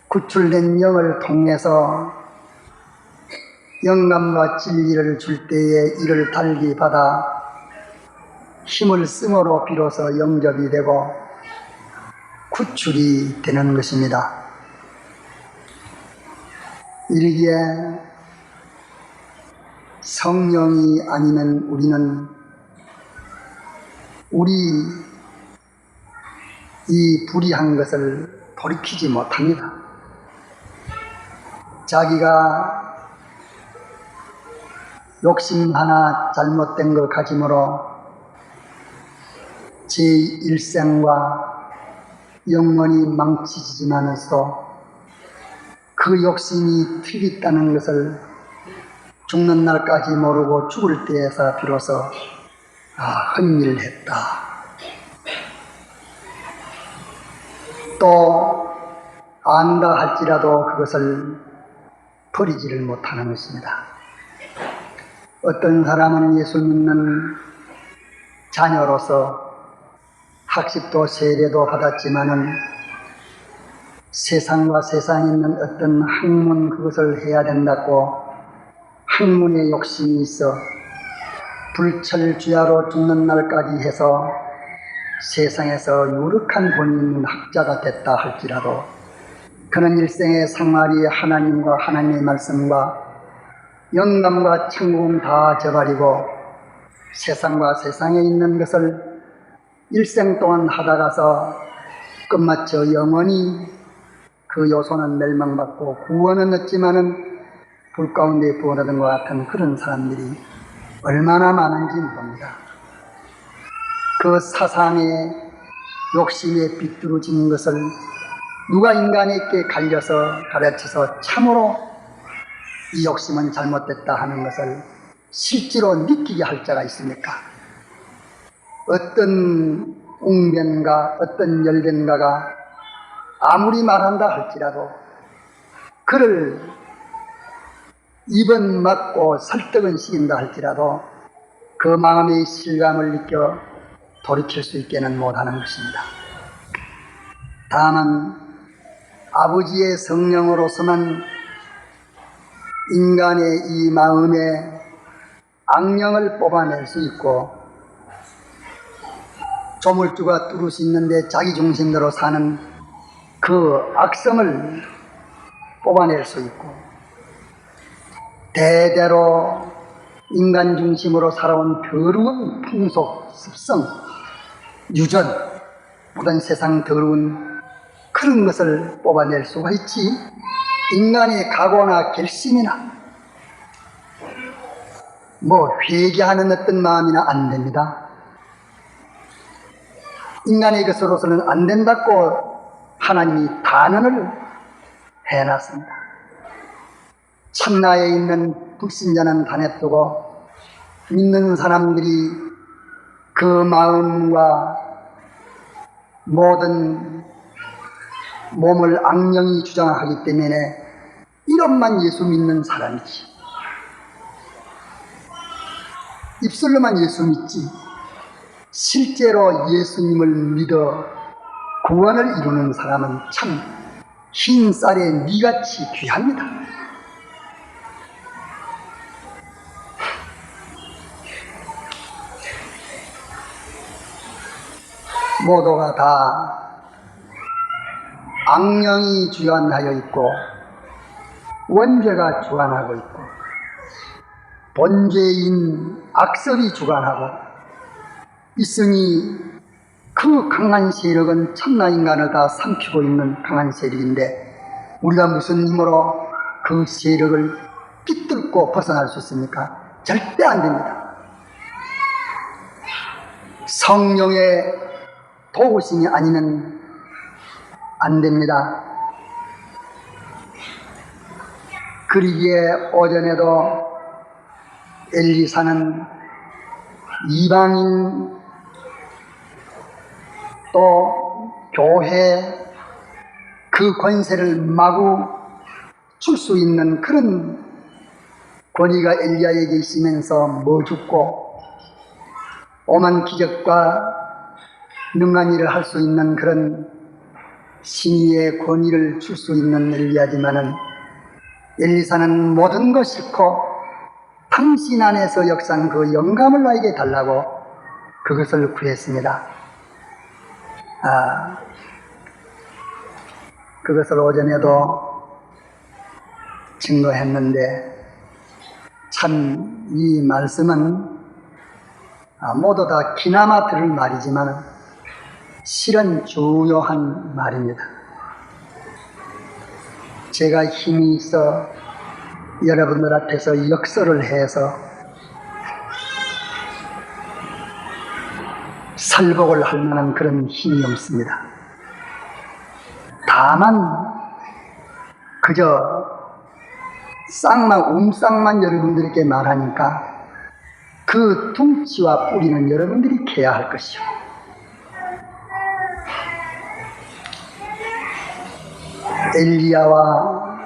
구출된 영을 통해서 영감과 진리를 줄 때에 이를 달기 받아 힘을 쓰므로 비로소 영접이 되고 구출이 되는 것입니다. 이르기에 성령이 아니면 우리는 우리 이 불의한 것을 돌이키지 못합니다. 자기가 욕심 하나 잘못된 걸 가짐으로 제 일생과 영원히 망치지만서도 그 욕심이 틀렸다는 것을 죽는 날까지 모르고 죽을 때에서 비로소 헌일했다. 또 안다 할지라도 그것을 버리지를 못하는 것입니다. 어떤 사람은 예수 믿는 자녀로서 학식도 세례도 받았지만은 세상과 세상에 있는 어떤 학문 그것을 해야 된다고 학문에 욕심이 있어 불철주야로 죽는 날까지 해서 세상에서 유력한 본이 있는 학자가 됐다 할지라도 그는 일생의 생활이 하나님과 하나님의 말씀과 영감과 천국은 다 저버리고 세상과 세상에 있는 것을 일생 동안 하다가서 끝마쳐 영원히 그 요소는 멸망받고 구원은 얻지만은 불 가운데 부어나던 것 같은 그런 사람들이 얼마나 많은지 봅니다. 그 사상의 욕심에 비뚤어진 것을 누가 인간에게 가르쳐서 참으로 이 욕심은 잘못됐다 하는 것을 실제로 느끼게 할 자가 있습니까? 어떤 웅변가, 어떤 열변가가 아무리 말한다 할지라도 그를 입은 막고 설득은 시킨다 할지라도 그 마음의 실감을 느껴 돌이킬 수 있게는 못하는 것입니다. 다만 아버지의 성령으로서만 인간의 이 마음에 악령을 뽑아낼 수 있고 조물주가 뚫을 수 있는데 자기 중심대로 사는 그 악성을 뽑아낼 수 있고 대대로 인간 중심으로 살아온 더러운 풍속, 습성, 유전, 모든 세상 더러운 그런 것을 뽑아낼 수가 있지 인간의 각오나 결심이나 회개하는 어떤 마음이나 안 됩니다. 인간의 것으로서는 안 된다고 하나님이 단언을 해놨습니다. 참나에 있는 불신자는 단에 두고 믿는 사람들이 그 마음과 모든 몸을 악령이 주장하기 때문에 이름만 예수 믿는 사람이지, 입술로만 예수 믿지 실제로 예수님을 믿어 구원을 이루는 사람은 참 흰 쌀에 미같이 귀합니다. 모두가 다 악령이 주관하여 있고 원죄가 주관하고 있고 본죄인 악설이 주관하고 있으니 그 강한 세력은 천하 인간을 다 삼키고 있는 강한 세력인데 우리가 무슨 힘으로 그 세력을 빗뚫고 벗어날 수 있습니까? 절대 안 됩니다. 성령의 도우심이 아니면 안 됩니다. 그러기에 오전에도 엘리사는 이방인 또 교회 그 권세를 마구 줄 수 있는 그런 권위가 엘리야에게 있으면서 뭐 죽고 오만 기적과 능한 일을 할 수 있는 그런 신의의 권위를 줄 수 있는 엘리야지만은 엘리사는 모든 것 싫고 당신 안에서 역사한 그 영감을 나에게 달라고 그것을 구했습니다. 그것을 오전에도 증거했는데 참 이 말씀은 모두 다 기나마 들을 말이지만 실은 중요한 말입니다. 제가 힘이 있어 여러분들 앞에서 역설을 해서 설복을 할 만한 그런 힘이 없습니다. 다만 그저 쌍만 여러분들에게 말하니까 그 둥치와 뿌리는 여러분들이 캐야 할 것이요. 엘리야와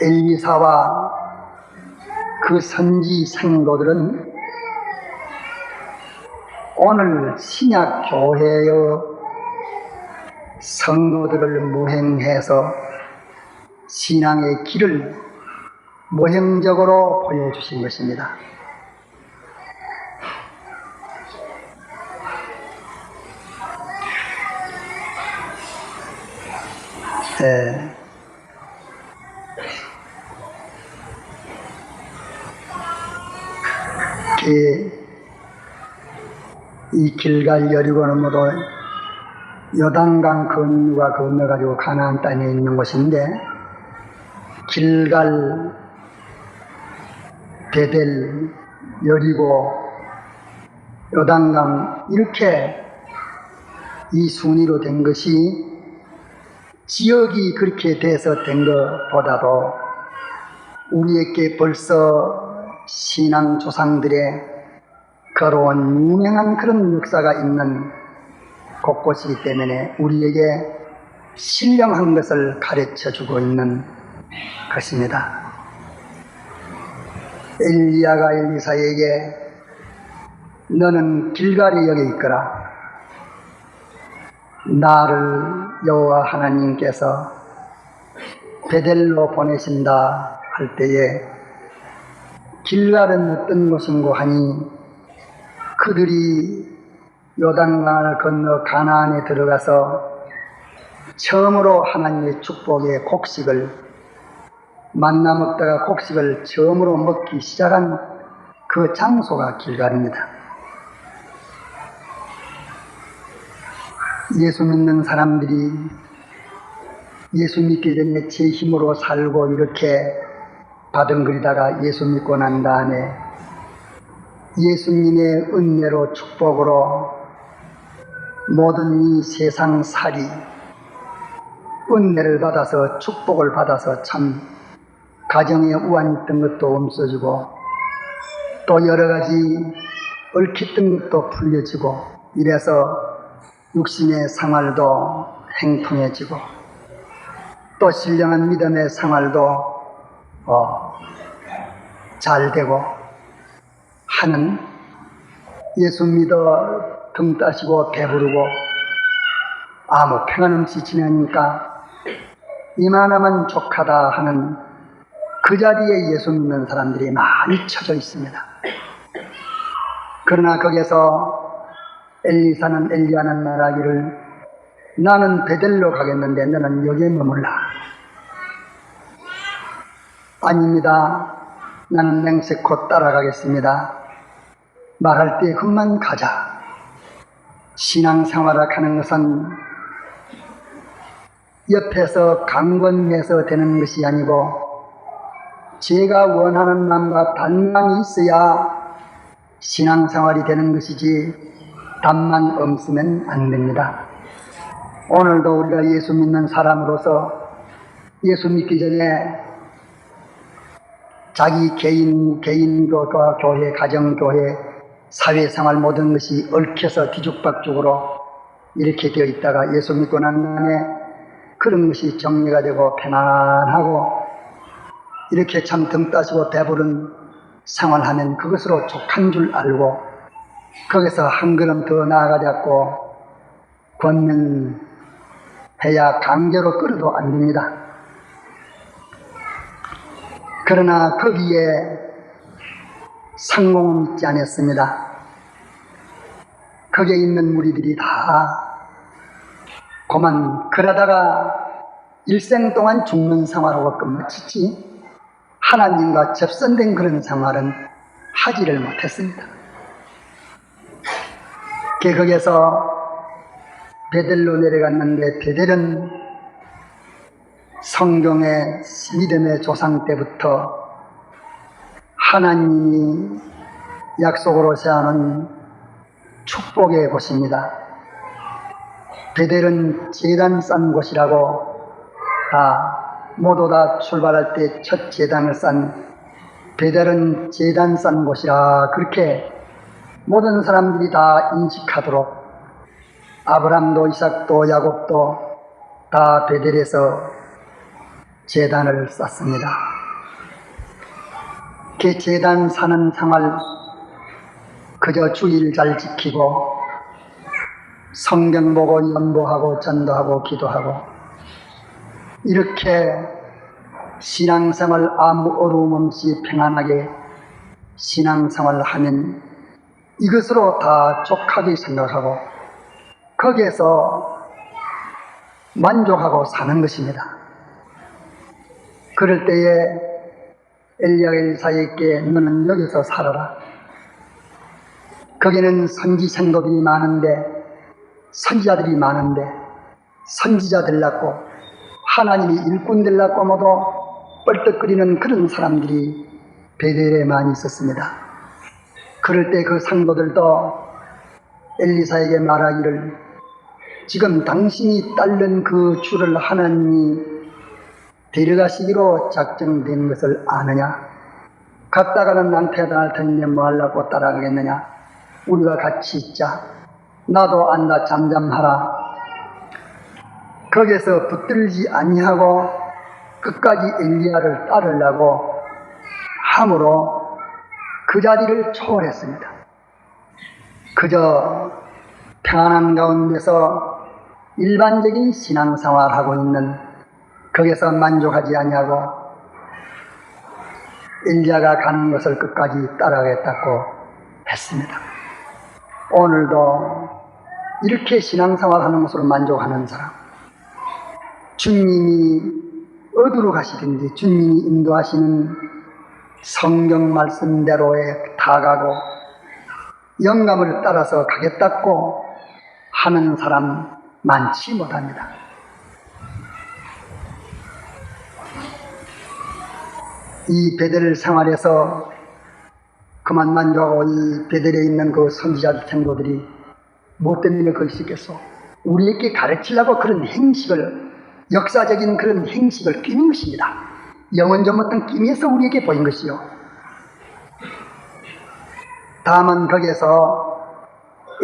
엘리사와 그 선지 생도들은 오늘 신약 교회의 성도들을 모행해서 신앙의 길을 모형적으로 보여주신 것입니다. 이 길갈 여리고는 모두 요단강 건너가 건너가지고 가나안 땅에 있는 곳인데 길갈, 베델, 여리고, 요단강 이렇게 이 순위로 된 것이 지역이 그렇게 돼서 된 것보다도 우리에게 벌써 신앙 조상들의 걸어온 유명한 그런 역사가 있는 곳곳이기 때문에 우리에게 신령한 것을 가르쳐주고 있는 것입니다. 엘리야가 엘리사에게 너는 길갈에 여기 있거라. 나를 여호와 하나님께서 베델로 보내신다 할 때에 길갈은 어떤 곳인고 하니 그들이 요단강을 건너 가나안에 들어가서 처음으로 하나님의 축복의 곡식을 만나 먹다가 곡식을 처음으로 먹기 시작한 그 장소가 길갈입니다. 예수 믿는 사람들이 예수 믿기 전에 제 힘으로 살고 이렇게 바둥거리다가 예수 믿고 난 다음에 예수님의 은혜로 축복으로 모든 이 세상 살이 은혜를 받아서 축복을 받아서 참 가정에 우환이 있던 것도 없어지고 또 여러 가지 얽혔던 것도 풀려지고 이래서 육신의 생활도 행통해지고 또 신령한 믿음의 생활도 잘 되고 하는 예수 믿어 등 따시고 배부르고 아무 평안없이 지내니까 이만하면 족하다 하는 그 자리에 예수 믿는 사람들이 많이 쳐져 있습니다. 그러나 거기서 엘리사는 엘리야는 말하기를 나는 베델로 가겠는데 너는 여기에 머물라. 아닙니다. 나는 맹세코 따라가겠습니다. 말할 때 그만 가자. 신앙생활을 하는 것은 옆에서 강권해서 되는 것이 아니고 제가 원하는 마음과 단망이 있어야 신앙생활이 되는 것이지 단만 없으면 안 됩니다. 오늘도 우리가 예수 믿는 사람으로서 예수 믿기 전에 자기 개인과 교회, 가정교회, 사회생활 모든 것이 얽혀서 뒤죽박죽으로 이렇게 되어 있다가 예수 믿고 난 다음에 그런 것이 정리가 되고 편안하고 이렇게 참 등 따시고 배부른 생활하면 그것으로 족한 줄 알고 거기서 한 걸음 더 나아가자고 권면해야 강제로 끌어도 안 됩니다. 그러나 거기에 상공은 있지 않았습니다. 거기에 있는 무리들이 다 그만 그러다가 일생 동안 죽는 생활하고 끝마치지 하나님과 접선된 그런 생활은 하지를 못했습니다. 거기에서 베델로 내려갔는데 베델은 성경의 믿음의 조상 때부터 하나님이 약속으로 세워놓은 축복의 곳입니다. 베델은 제단 싼 곳이라고 모두 다 출발할 때 첫 제단을 싼 베델은 제단 싼 곳이라 그렇게 모든 사람들이 다 인식하도록 아브람도 이삭도 야곱도 다 베델에서 제단을 쌓습니다. 그 제단 사는 생활 그저 주일 잘 지키고 성경 보고 연보하고 전도하고 기도하고 이렇게 신앙생활 아무 어려움 없이 평안하게 신앙생활을 하면 이것으로 다 족하게 생각하고 거기에서 만족하고 사는 것입니다. 그럴 때에 엘리야가 엘리사에게 너는 여기서 살아라. 거기는 선지생도들이 많은데 선지자들이 많은데 선지자 되려고 하나님이 일꾼 되려고 모두 뻘떡거리는 그런 사람들이 베델에 많이 있었습니다. 그럴 때 그 상도들도 엘리사에게 말하기를 지금 당신이 따른 그 주를 하나님이 데려가시기로 작정된 것을 아느냐? 갔다가는 낭패가 날 텐데 뭐 하려고 따라가겠느냐? 우리가 같이 있자. 나도 안다 잠잠하라. 거기에서 붙들지 아니하고 끝까지 엘리야를 따르려고 함으로 그 자리를 초월했습니다. 그저 평안한 가운데서 일반적인 신앙생활하고 있는 거기서 만족하지 아니하고 엘리야가 가는 것을 끝까지 따라가겠다고 했습니다. 오늘도 이렇게 신앙생활하는 것으로 만족하는 사람, 주님이 어디로 가시든지 주님이 인도하시는 성경 말씀대로에 다 가고 영감을 따라서 가겠다고 하는 사람 많지 못합니다. 이 베델 생활에서 그만 만족하고 이 베델에 있는 그 선지자 생도들이 뭐 때문에 그럴 수 있겠소? 우리에게 가르치려고 그런 행식을, 역사적인 그런 행식을 끼는 것입니다. 영원 전 어떤 끼면서 우리에게 보인 것이요. 다만 거기에서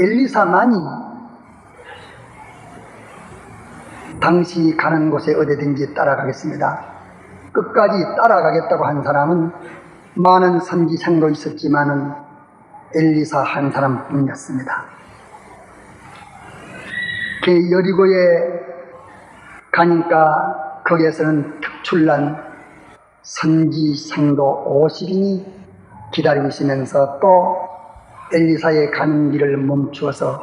엘리사만이 당시 가는 곳에 어디든지 따라가겠습니다. 끝까지 따라가겠다고 한 사람은 많은 선지생도 있었지만은 엘리사 한 사람뿐이었습니다. 그 여리고에 가니까 거기에서는 특출난 선지생도 50인이 기다리고 있으면서 또 엘리사의 가는 길을 멈추어서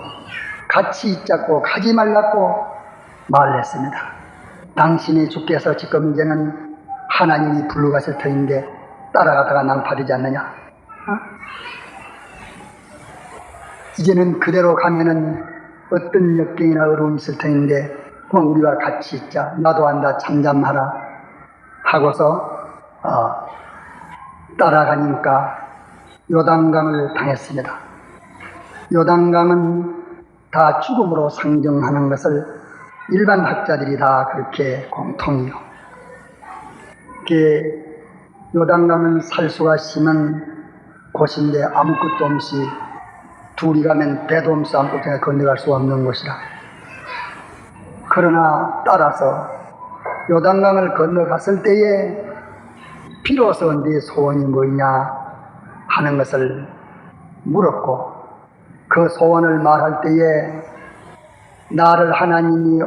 같이 잡고 가지 말라고 말을 했습니다. 당신의 주께서 지금 이제는 하나님이 불러가실 터인데 따라가다가 낭파되지 않느냐? 이제는 그대로 가면은 어떤 역경이나 어려움이 있을 터인데 그럼 우리와 같이 있자. 나도 안다. 잠잠하라 하고서 따라가니까 요단강을 당했습니다. 요단강은 다 죽음으로 상정하는 것을 일반 학자들이 다 그렇게 공통이요. 요단강은 살수가 심한 곳인데 아무것도 없이 둘이 가면 배도 없이 아무것도 건너갈 수 없는 곳이라. 그러나 따라서 요단강을 건너갔을 때에 비로소 네 소원이 뭐냐 하는 것을 물었고 그 소원을 말할 때에 나를 하나님이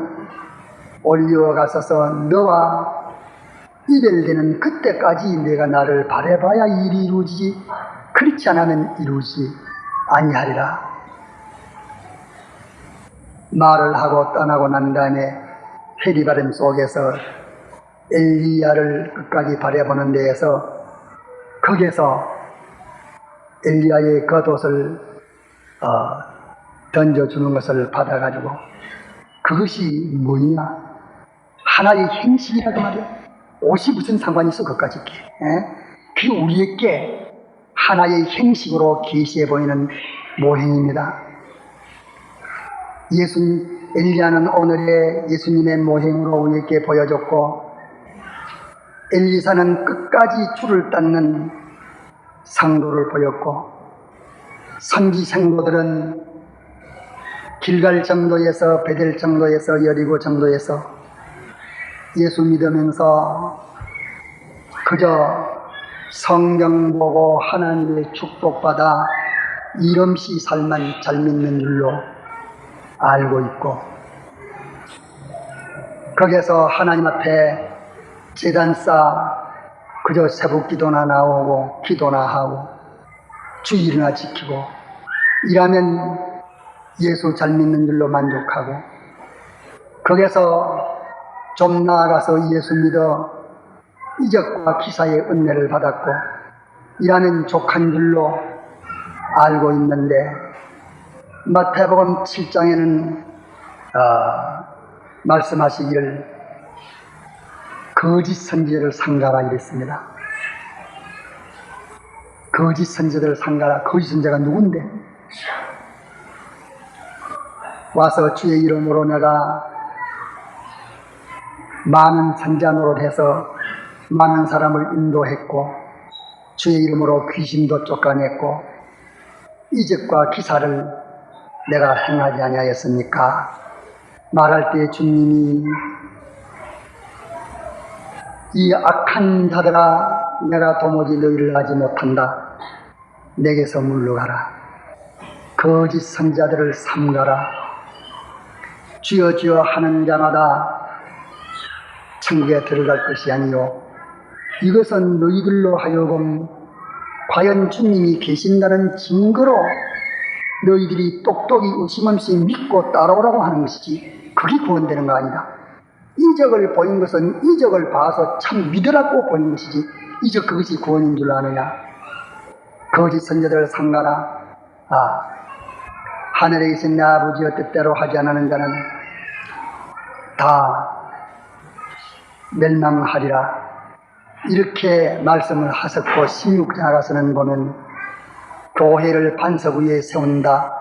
올려가셔서 너와 이별되는 그때까지 내가 나를 바라봐야 일이 이루어지지 그렇지 않으면 이루어지지 아니하리라. 말을 하고 떠나고 난 다음에 회리바람 속에서 엘리야를 끝까지 바라보는 데에서 거기에서 엘리야의 겉옷을 던져주는 것을 받아가지고 그것이 뭐냐? 하나의 행식이라고 말이야. 옷이 무슨 상관이 있어 그것까지 있게. 그게 우리에게 하나의 행식으로 계시해 보이는 모행입니다. 엘리야는 오늘의 예수님의 모행으로 우리에게 보여줬고 엘리사는 끝까지 줄을 닦는 상도를 보였고 선지생도들은 길갈 정도에서 베델 정도에서 여리고 정도에서 예수 믿으면서 그저 성경 보고 하나님의 축복받아 이름시 살만 잘 믿는 줄로 알고 있고 거기에서 하나님 앞에 제단 쌓아 그저 새벽 기도나 나오고 기도나 하고 주일이나 지키고 이라면 예수 잘 믿는 줄로 만족하고 거기에서 좀 나아가서 예수 믿어 이적과 기사의 은혜를 받았고 이라면 족한 줄로 알고 있는데 마태복음 7장에는 말씀하시기를 거짓 선지자를 상가라 이랬습니다. 거짓 선지자를 상가라. 거짓 선지자가 누군데? 와서 주의 이름으로 내가 많은 선지자 노릇해서 많은 사람을 인도했고 주의 이름으로 귀신도 쫓아냈고 이적과 기사를 내가 행하지 아니하였습니까? 말할 때 주님이 이 악한 자들아 내가 도무지 너희를 하지 못한다. 내게서 물러가라. 거짓 선지자들을 삼가라. 주여 주여 하는 자마다 천국에 들어갈 것이 아니요 이것은 너희들로 하여금 과연 주님이 계신다는 증거로 너희들이 똑똑히 의심없이 믿고 따라오라고 하는 것이지 그게 구원되는 거 아니다. 이적을 보인 것은 이적을 봐서 참 믿으라고 보인 것이지 이적 그것이 구원인 줄 아느냐. 거짓 선지자들을 삼가라. 하늘에 계신 내 아버지의 뜻대로 하지 않는 자는 다 멸망하리라. 이렇게 말씀을 하셨고 16장에 가서는 보면 교회를 반석 위에 세운다.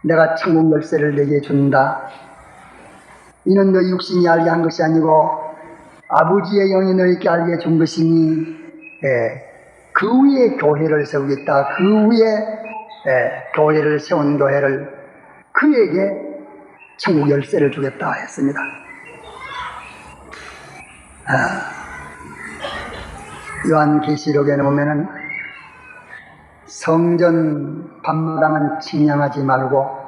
내가 천국 열쇠를 내게 준다. 이는 너희 육신이 알게 한 것이 아니고 아버지의 영이 너희에게 알게 준 것이니 그 위에 교회를 세우겠다. 그 위에 교회를 세운 교회를 그에게 천국 열쇠를 주겠다 했습니다. 요한계시록에 보면은 성전 밤마당은 측량하지 말고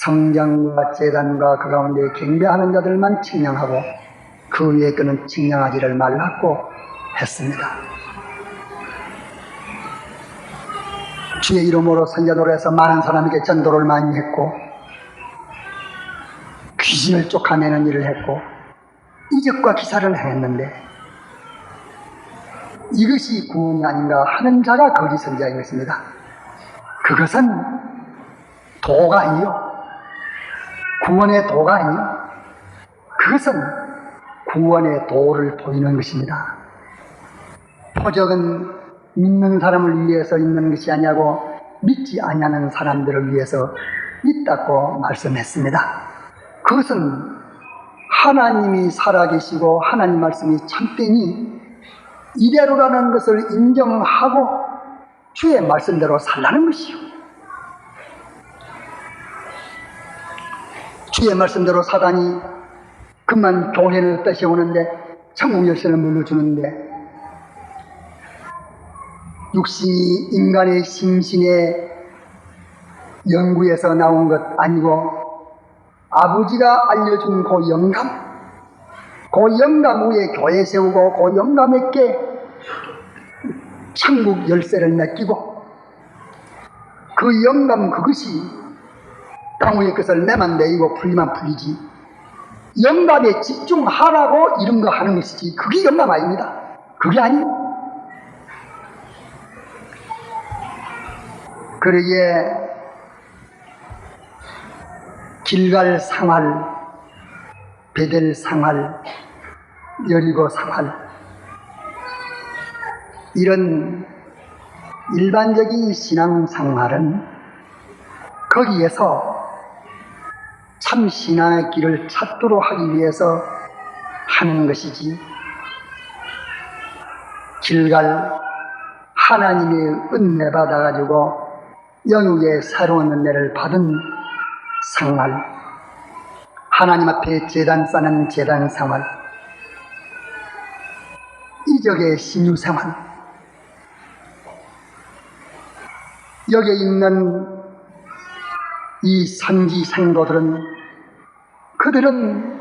성전과 제단과 그 가운데 경배하는 자들만 측량하고 그 위에 거는 측량하지를 말라고 했습니다. 주의 이름으로 선자도를 해서 많은 사람에게 전도를 많이 했고 귀신을 쫓아내는 일을 했고 이적과 기사를 행했는데 이것이 구원이 아닌가 하는 자가 거짓 선지자인 것입니다. 그것은 도가 아니요, 구원의 도가 아니요, 그것은 구원의 도를 보이는 것입니다. 표적은 믿는 사람을 위해서 있는 것이 아니고 믿지 아니하는 사람들을 위해서 있다고 말씀했습니다. 그것은 하나님이 살아계시고 하나님 말씀이 참되니 이대로라는 것을 인정하고 주의 말씀대로 살라는 것이요, 주의 말씀대로 사다니 그만 교회를 떼세우는데 천국 열쇠를 물려주는데 육신이 인간의 심신의 연구에서 나온 것 아니고 아버지가 알려준 그 영감 위에 교회 세우고 그 영감에게 천국 열쇠를 맡기고 그 영감 그것이 땅 위의 것을 내만 내이고 풀리만 풀리지 영감에 집중하라고 이런 거 하는 것이지 그게 영감 아닙니다. 그게 아니에요. 그러기에 길갈 상할, 베델 상할, 여리고 상할 이런 일반적인 신앙 생활은 거기에서 참 신앙의 길을 찾도록 하기 위해서 하는 것이지 길갈 하나님의 은혜 받아가지고 영육의 새로운 은혜를 받은 생활, 하나님 앞에 제단 쌓는 제단 생활, 이적의 신유 생활, 여기에 있는 이 선지 생도들은 그들은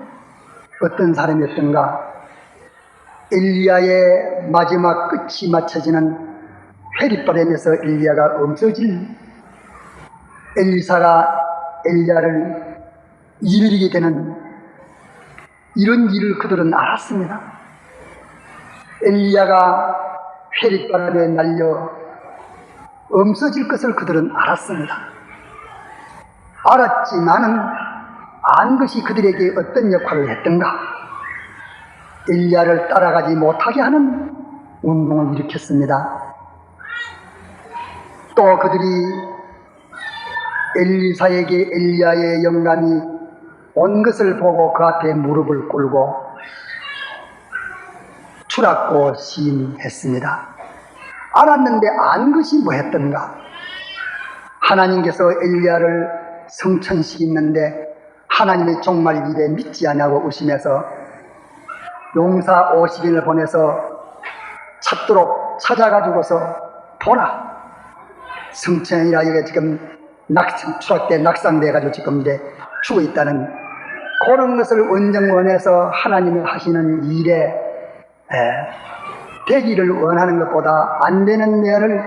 어떤 사람이었던가? 엘리야의 마지막 끝이 맞춰지는 회리바람에서 엘리야가 없어질, 엘리사가 엘리야를 이르게 되는 이런 일을 그들은 알았습니다. 엘리야가 회리바람에 날려 없어질 것을 그들은 알았습니다. 알았지만은 안 것이 그들에게 어떤 역할을 했던가? 엘리야를 따라가지 못하게 하는 운동을 일으켰습니다. 또 그들이 엘리사에게 엘리야의 영감이 온 것을 보고 그 앞에 무릎을 꿇고 추락고 시인했습니다. 알았는데 안 것이 뭐했던가? 하나님께서 엘리야를 성천시켰는데 하나님의 종말 일에 믿지 않냐고 의심해서 용사 50인을 보내서 찾도록 찾아가지고서 보라, 성천이라 여기 지금 추락돼 낙상돼가지고 지금 이제 죽어 있다는 그런 것을 원정원해서 하나님을 하시는 일에 되기를 원하는 것보다 안 되는 면을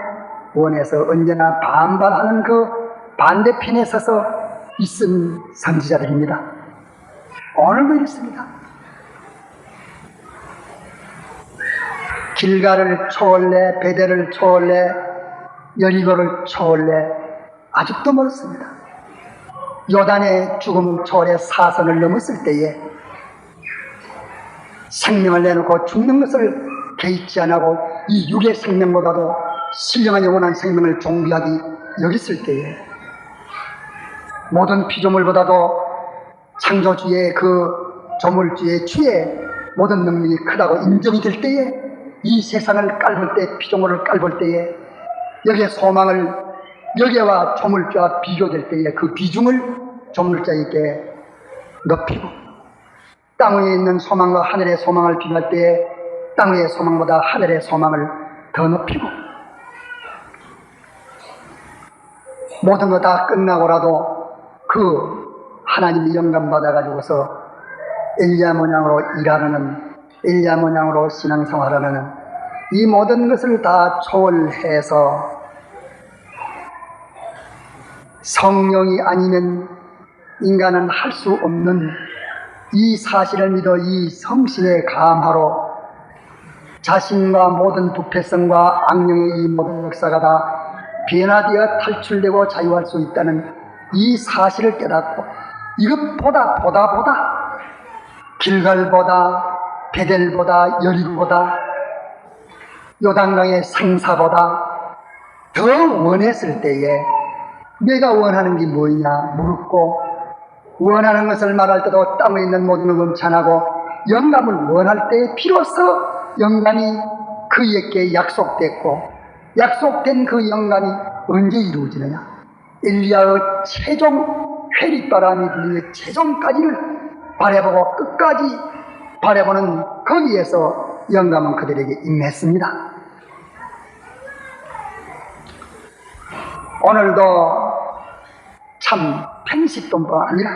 원해서 언제나 반발하는 그 반대편에 서서 있은 선지자들입니다. 오늘도 이렇습니다. 길갈을 초월래, 베델을 초월래, 여리고를 초월래 아직도 멀었습니다. 요단의 죽음을 초월해 사선을 넘었을 때에 생명을 내놓고 죽는 것을 개의치 않고 이 육의 생명보다도 신령한 영원한 생명을 존귀하게 여겼을 때에 모든 피조물보다도 창조주의 그 조물주의 주의 모든 능력이 크다고 인정이 될 때에 이 세상을 깔볼 때, 피조물을 깔볼 때에 여기에 소망을 여기와 조물주와 비교될 때에 그 비중을 조물주에게 높이고, 땅 위에 있는 소망과 하늘의 소망을 비교할 때에 땅 위의 소망보다 하늘의 소망을 더 높이고, 모든 거 다 끝나고라도 그 하나님이 영감 받아가지고서 엘리야 모양으로 일하는, 엘리야 모양으로 신앙생활하는 이 모든 것을 다 초월해서 성령이 아니면 인간은 할 수 없는 이 사실을 믿어 이 성신의 감화로 자신과 모든 부패성과 악령의 이 모든 역사가 다 변화되어 탈출되고 자유할 수 있다는 이 사실을 깨닫고, 이것보다 길갈보다 베델보다 여리고보다 요단강의 생사보다 더 원했을 때에 내가 원하는 게 뭐냐 물었고, 원하는 것을 말할 때도 땅에 있는 모든 걸 검찬하고 영감을 원할 때에 비로소 영감이 그에게 약속됐고, 약속된 그 영감이 언제 이루어지느냐? 엘리야의 최종 회리바람이 불리는 최종까지를 바라보고 끝까지 바라보는 거기에서 영감은 그들에게 임했습니다. 오늘도 참 평식뿐만 아니라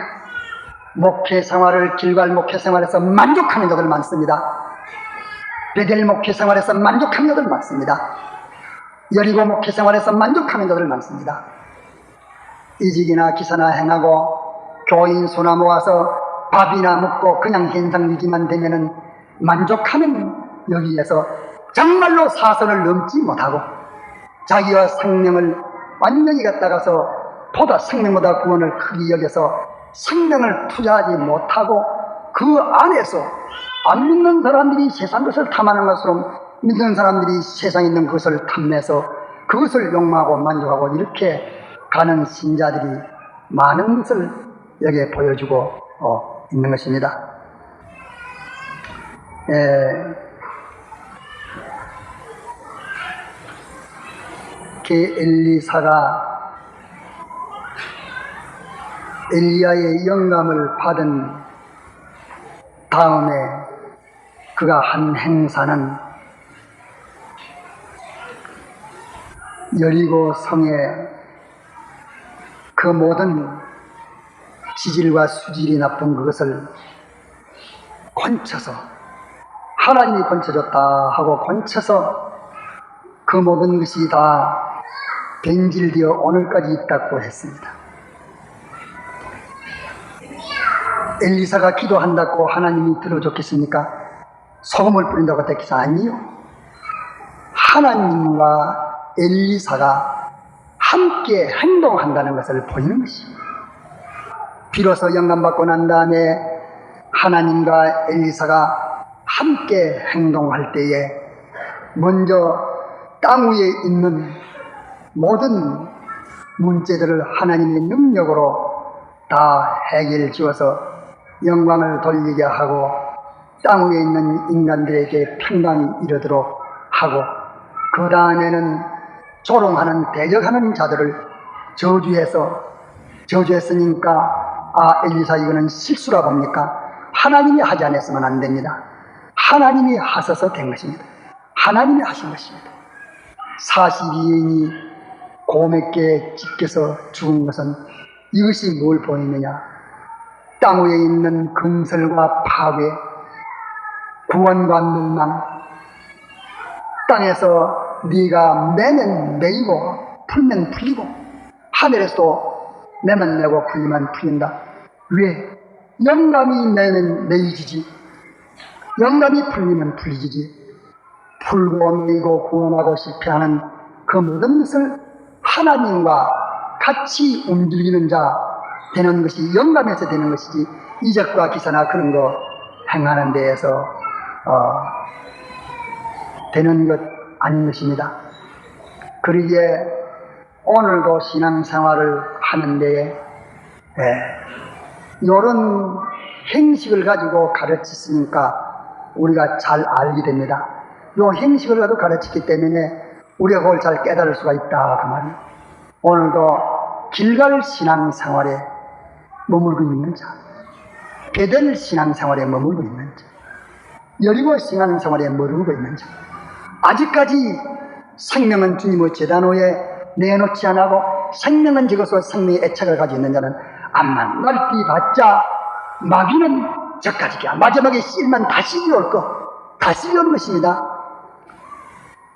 목회 생활을, 길갈 목회 생활에서 만족하는 자들 많습니다. 베델 목회 생활에서 만족하는 자들 많습니다. 여리고 목회 생활에서 만족하는 자들 많습니다. 이직이나 기사나 행하고 교인 수나 모아서 밥이나 먹고 그냥 현상 유지만 되면은 만족하는 여기에서 정말로 사선을 넘지 못하고 자기와 생명을 완전히 갖다가서 보다 생명보다 구원을 크게 여겨서 생명을 투자하지 못하고 그 안에서 안 믿는 사람들이 세상 것을 탐하는 것처럼 믿는 사람들이 세상에 있는 것을 탐내서 그것을 욕망하고 만족하고 이렇게 가는 신자들이 많은 것을 여기에 보여주고 있는 것입니다. 그 엘리사가 엘리야의 영감을 받은 다음에 그가 한 행사는 여리고 성에 그 모든 지질과 수질이 나쁜 그것을 건쳐서, 하나님이 건쳐줬다 하고 건쳐서 그 모든 것이 다 변질되어 오늘까지 있다고 했습니다. 엘리사가 기도한다고 하나님이 들어줬겠습니까? 소금을 뿌린다고 됐겠어? 아니요. 하나님과 엘리사가 함께 행동한다는 것을 보이는 것입니다. 비로소 영감받고 난 다음에 하나님과 엘리사가 함께 행동할 때에 먼저 땅 위에 있는 모든 문제들을 하나님의 능력으로 다 해결 지어서 영광을 돌리게 하고 땅 위에 있는 인간들에게 평강이 이르도록 하고, 그 다음에는 조롱하는 대적하는 자들을 저주했으니까 엘리사 이거는 실수라 봅니까? 하나님이 하지 않았으면 안 됩니다. 하나님이 하셔서 된 것입니다. 하나님이 하신 것입니다. 42인이 곰에게 찢겨서 죽은 것은 이것이 뭘 보이느냐? 땅 위에 있는 건설과 파괴, 구원과 멸망, 땅에서 네가 매면 매이고 풀면 풀리고 하늘에서도 매면 매고 풀리면 풀린다. 왜? 영감이 매면 매이지지, 영감이 풀리면 풀리지지. 풀고 매이고 구원하고 실패하는 그 모든 것을 하나님과 같이 움직이는 자 되는 것이 영감에서 되는 것이지, 이적과 기사나 그런 거 행하는 데에서 되는 것 아닌 것입니다. 그러기에 오늘도 신앙생활을 하는 데에 이런 행식을 가지고 가르쳤으니까 우리가 잘 알게 됩니다. 이 행식을 가지고 가르쳤기 때문에 우리가 그걸 잘 깨달을 수가 있다 그 말이에요. 오늘도 길갈 신앙생활에 머물고 있는 자, 베델 신앙생활에 머물고 있는 자, 여리고 신앙생활에 머물고 있는 자, 아직까지 생명은 주님의 제단호에 내놓지 않고 생명은 적어서 생명의 애착을 가지고 있는 자는 암만 날뛰 받자 마귀는 저까지야. 마지막에 씨만 다시 올 것, 다시 오는 것입니다.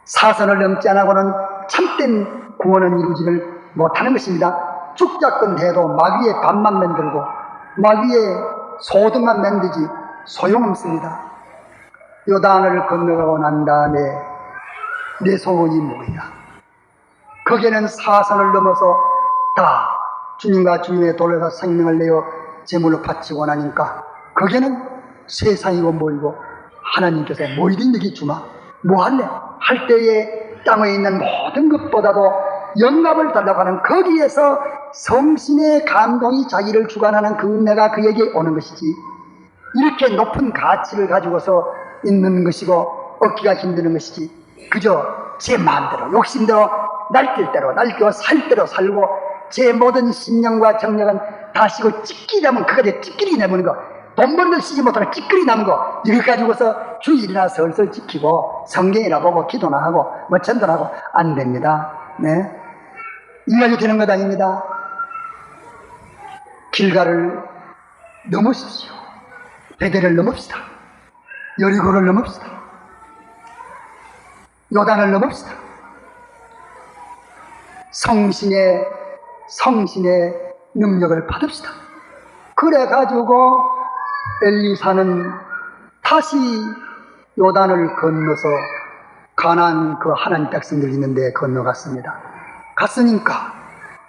사선을 넘지 않고는 참된 구원은 이루지를 못하는 것입니다. 죽작건 대도 마귀의 밥만 만들고 마귀의 소득만 만들지 소용없습니다. 요단을 건너가고 난 다음에 내 소원이 뭐야? 거기에는 사선을 넘어서 다 주님과 주님의 돌에서 생명을 내어 제물로 바치고 나니까 거기에는 세상이고 뭐이고 하나님께서 뭐이든 여기 주마 뭐 할래? 할 때에 땅에 있는 모든 것보다도 영감을 달라고 하는 거기에서 성신의 감동이 자기를 주관하는 그 은혜가 그에게 오는 것이지, 이렇게 높은 가치를 가지고서 있는 것이고 얻기가 힘드는 것이지, 그저 제 마음대로 욕심대로 날뛸 대로 날뛰고 살 대로 살고 제 모든 심령과 정력은 다 쓰고 찌끼리 남은 그가 찌끼리 남은 거, 돈 버는 걸 쓰지 못하는 찌끄리 남은 거, 이거 가지고서 주일이나 설설 지키고 성경이나 보고 기도나 하고 뭐 전도하고 안 됩니다. 네, 이가지고 되는 것 아닙니다. 길가를 넘으십시오. 베델을 넘읍시다. 여리고를 넘읍시다. 요단을 넘읍시다. 성신의 능력을 받읍시다. 그래가지고 엘리사는 다시 요단을 건너서 가나안 그 하나님 백성들 있는데 건너갔습니다. 갔으니까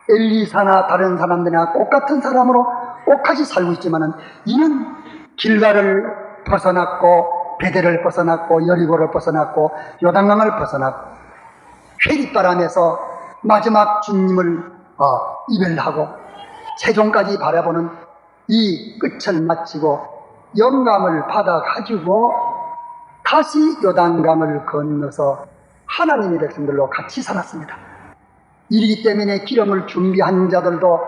엘리사나 다른 사람들이나 똑같은 사람으로 똑같이 살고 있지만은 이는 길가를 벗어났고 베델을 벗어났고 여리고를 벗어났고 요단강을 벗어났고 회리바람에서 마지막 주님을 이별하고 최종까지 바라보는 이 끝을 마치고 영감을 받아가지고 다시 요단강을 건너서 하나님의 백성들로 같이 살았습니다. 이르기 때문에 기름을 준비한 자들도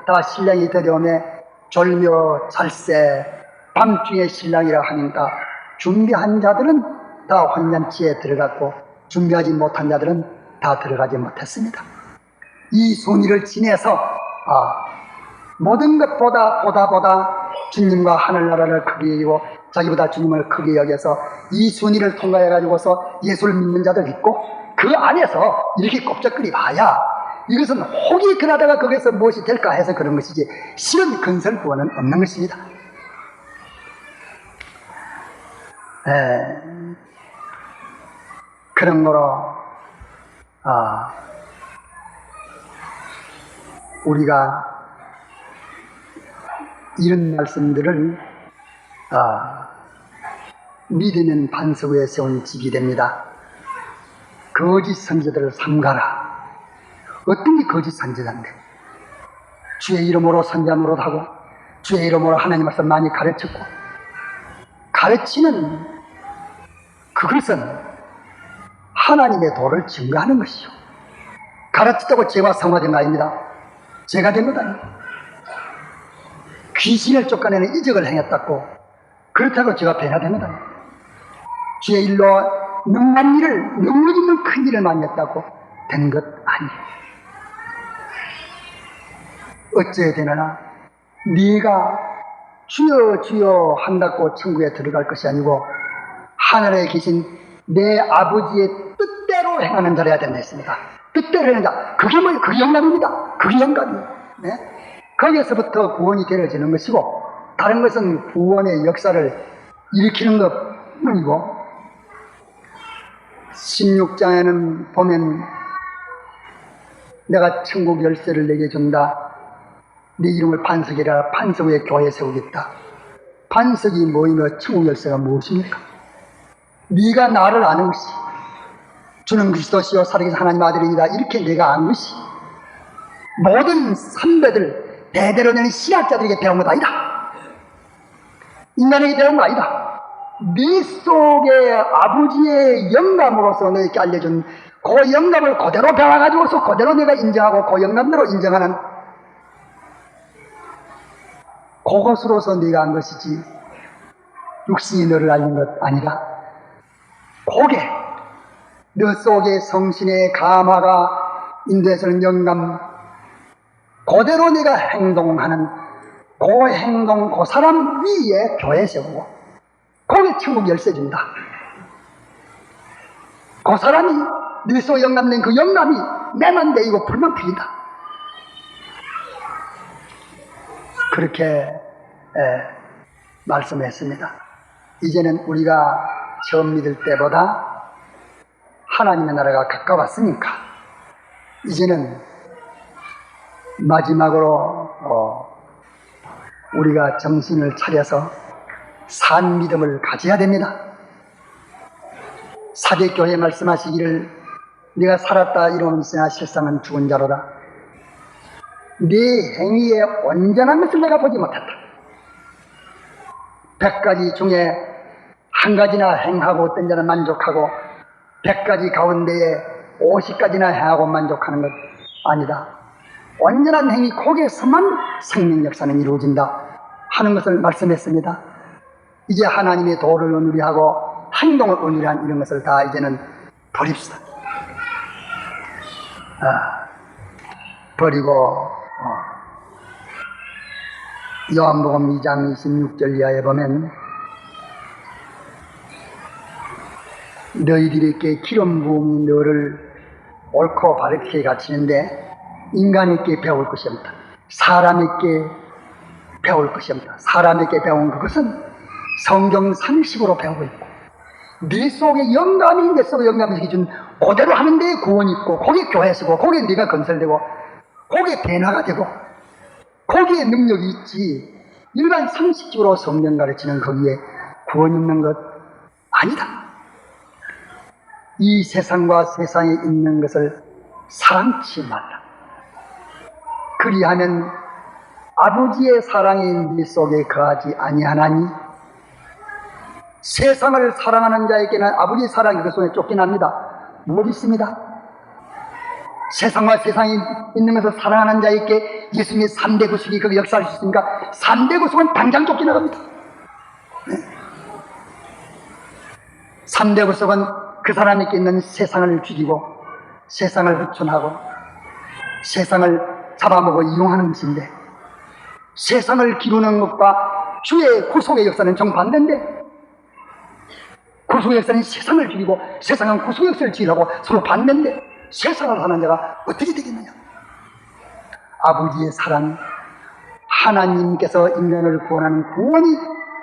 다 신랑이 데려오매 졸며 잘새 밤중에 신랑이라 하니까 준비한 자들은 다 환잔치에 들어갔고 준비하지 못한 자들은 다 들어가지 못했습니다. 이 순위를 지내서 모든 것보다 보다 주님과 하늘나라를 크게 여기고 자기보다 주님을 크게 여겨서 이 순위를 통과해 가지고서 예수를 믿는 자들 있고 그 안에서 이렇게 꼽적거리 봐야 이것은 혹이 그나다가 거기서 무엇이 될까 해서 그런 것이지 실은 근설 구원은 없는 것입니다. 그런 거로 우리가 이런 말씀들을 믿으면 반석 위에 세운 집이 됩니다. 거짓 선지자들을 삼가라. 어떤 게 거짓 선지자인데? 주의 이름으로 선지자 노릇하고 주의 이름으로 하나님 말씀 많이 가르쳤고, 가르치는 그것은 하나님의 도를 증거하는 것이요, 가르쳤다고 죄가 성화된 거 아닙니다. 죄가 된 것 아닙니다. 귀신을 쫓아내는 이적을 행했다고 그렇다고 죄가 변화된 것 아닙니다. 주의 일로 능한 일을, 능력 있는 큰 일을 많이 했다고 된 것 아니에요. 어찌해야 되느냐? 네가 주여 주여 한다고 천국에 들어갈 것이 아니고 하늘에 계신 내 아버지의 뜻대로 행하는 자라야 된다 했습니다. 뜻대로 행하는 자, 그게 뭐예요? 그게 영감입니다. 그게 영감이에요. 네? 거기에서부터 구원이 되어지는 것이고, 다른 것은 구원의 역사를 일으키는 것뿐이고, 16장에는 보면 내가 천국 열쇠를 내게 준다. 네 이름을 반석이라, 반석 위에 교회 세우겠다. 반석이 뭐이며 천국 열쇠가 무엇입니까? 네가 나를 아는 것이 주는 그리스도시요 살아계신 하나님 아들이다, 이렇게 내가 아는 것이 모든 선배들 대대로 되는 신학자들에게 배운 것 아니다. 인간에게 배운 거 아니다. 네 속에 아버지의 영감으로서 너에게 알려준 그 영감을 그대로 배워가지고서 그대로 내가 인정하고 그 영감대로 인정하는 그것으로서 네가 한 것이지 육신이 너를 알린 것 아니라 그게 너 속에 성신의 감화가 인도에서는 영감 그대로 네가 행동하는 그 행동 그 사람 위에 교회 세우고 거기에 천국 열쇠 준다. 그 사람이 네 속에 영감된 그 영감이 내만 내이고 불만 피긴다. 그렇게 말씀했습니다. 이제는 우리가 처음 믿을 때보다 하나님의 나라가 가까웠으니까 이제는 마지막으로 우리가 정신을 차려서 산 믿음을 가져야 됩니다. 사대교회 말씀하시기를 네가 살았다 이러는 있으나 실상은 죽은 자로다. 네 행위의 온전한 것을 내가 보지 못했다. 100가지 중에 한 가지나 행하고 어떤 자는 만족하고 100가지 가운데에 50가지나 행하고 만족하는 것 아니다. 온전한 행위 거기에서만 생명 역사는 이루어진다 하는 것을 말씀했습니다. 이제 하나님의 도를 온유리 하고 행동을 온유리 한 이런 것을 다 이제는 버립시다. 버리고 요한복음 2장 26절 이하에 보면 너희들에게 기름 부음이 너를 옳고 바르게 가르치는데 인간에게 배울 것이 없다. 사람에게 배울 것이 없다. 사람에게 배운 그것은 성경 상식으로 배우고 있고 네 속에 영감이 내 속에 영감이 준 그대로 하는 데에 구원이 있고 거기에 교회 쓰고 거기에 네가 건설되고 거기에 변화가 되고 거기에 능력이 있지 일반 상식적으로 성경 가르치는 거기에 구원 있는 것 아니다. 이 세상과 세상에 있는 것을 사랑치 말라. 그리하면 아버지의 사랑이 네 속에 거하지 아니하나니 세상을 사랑하는 자에게는 아버지의 사랑이 그 손에 쫓겨납니다. 못 있습니다. 세상과 세상이 있는 것을 사랑하는 자에게 예수님의 3대 구속이 그 역사할 수 있으니까 3대 구속은 당장 쫓겨나갑니다. 3대 구속은 그 사람에게 있는 세상을 죽이고 세상을 흑촌하고 세상을 잡아먹어 이용하는 것인데 세상을 기르는 것과 주의 구속의 역사는 정반대인데 구속의 역사는 세상을 죽이고 세상은 구속의 역사를 지으라고 서로 반대인데 세상을 사는 자가 어떻게 되겠느냐. 아버지의 사랑 하나님께서 인간을 구원하는 구원이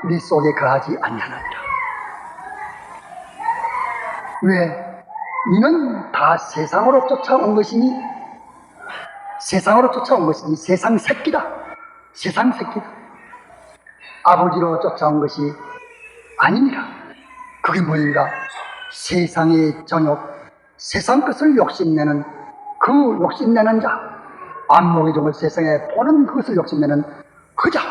네 속에 거하지 아니하느니라. 왜? 이는 다 세상으로 쫓아온 것이니 세상으로 쫓아온 것이니 세상 새끼다. 세상 새끼다. 아버지로 쫓아온 것이 아닙니다. 그게 뭐인가? 세상의 정욕, 세상 것을 욕심내는 그 욕심내는 자, 안목의 종을 세상에 보는 그것을 욕심내는 그 자,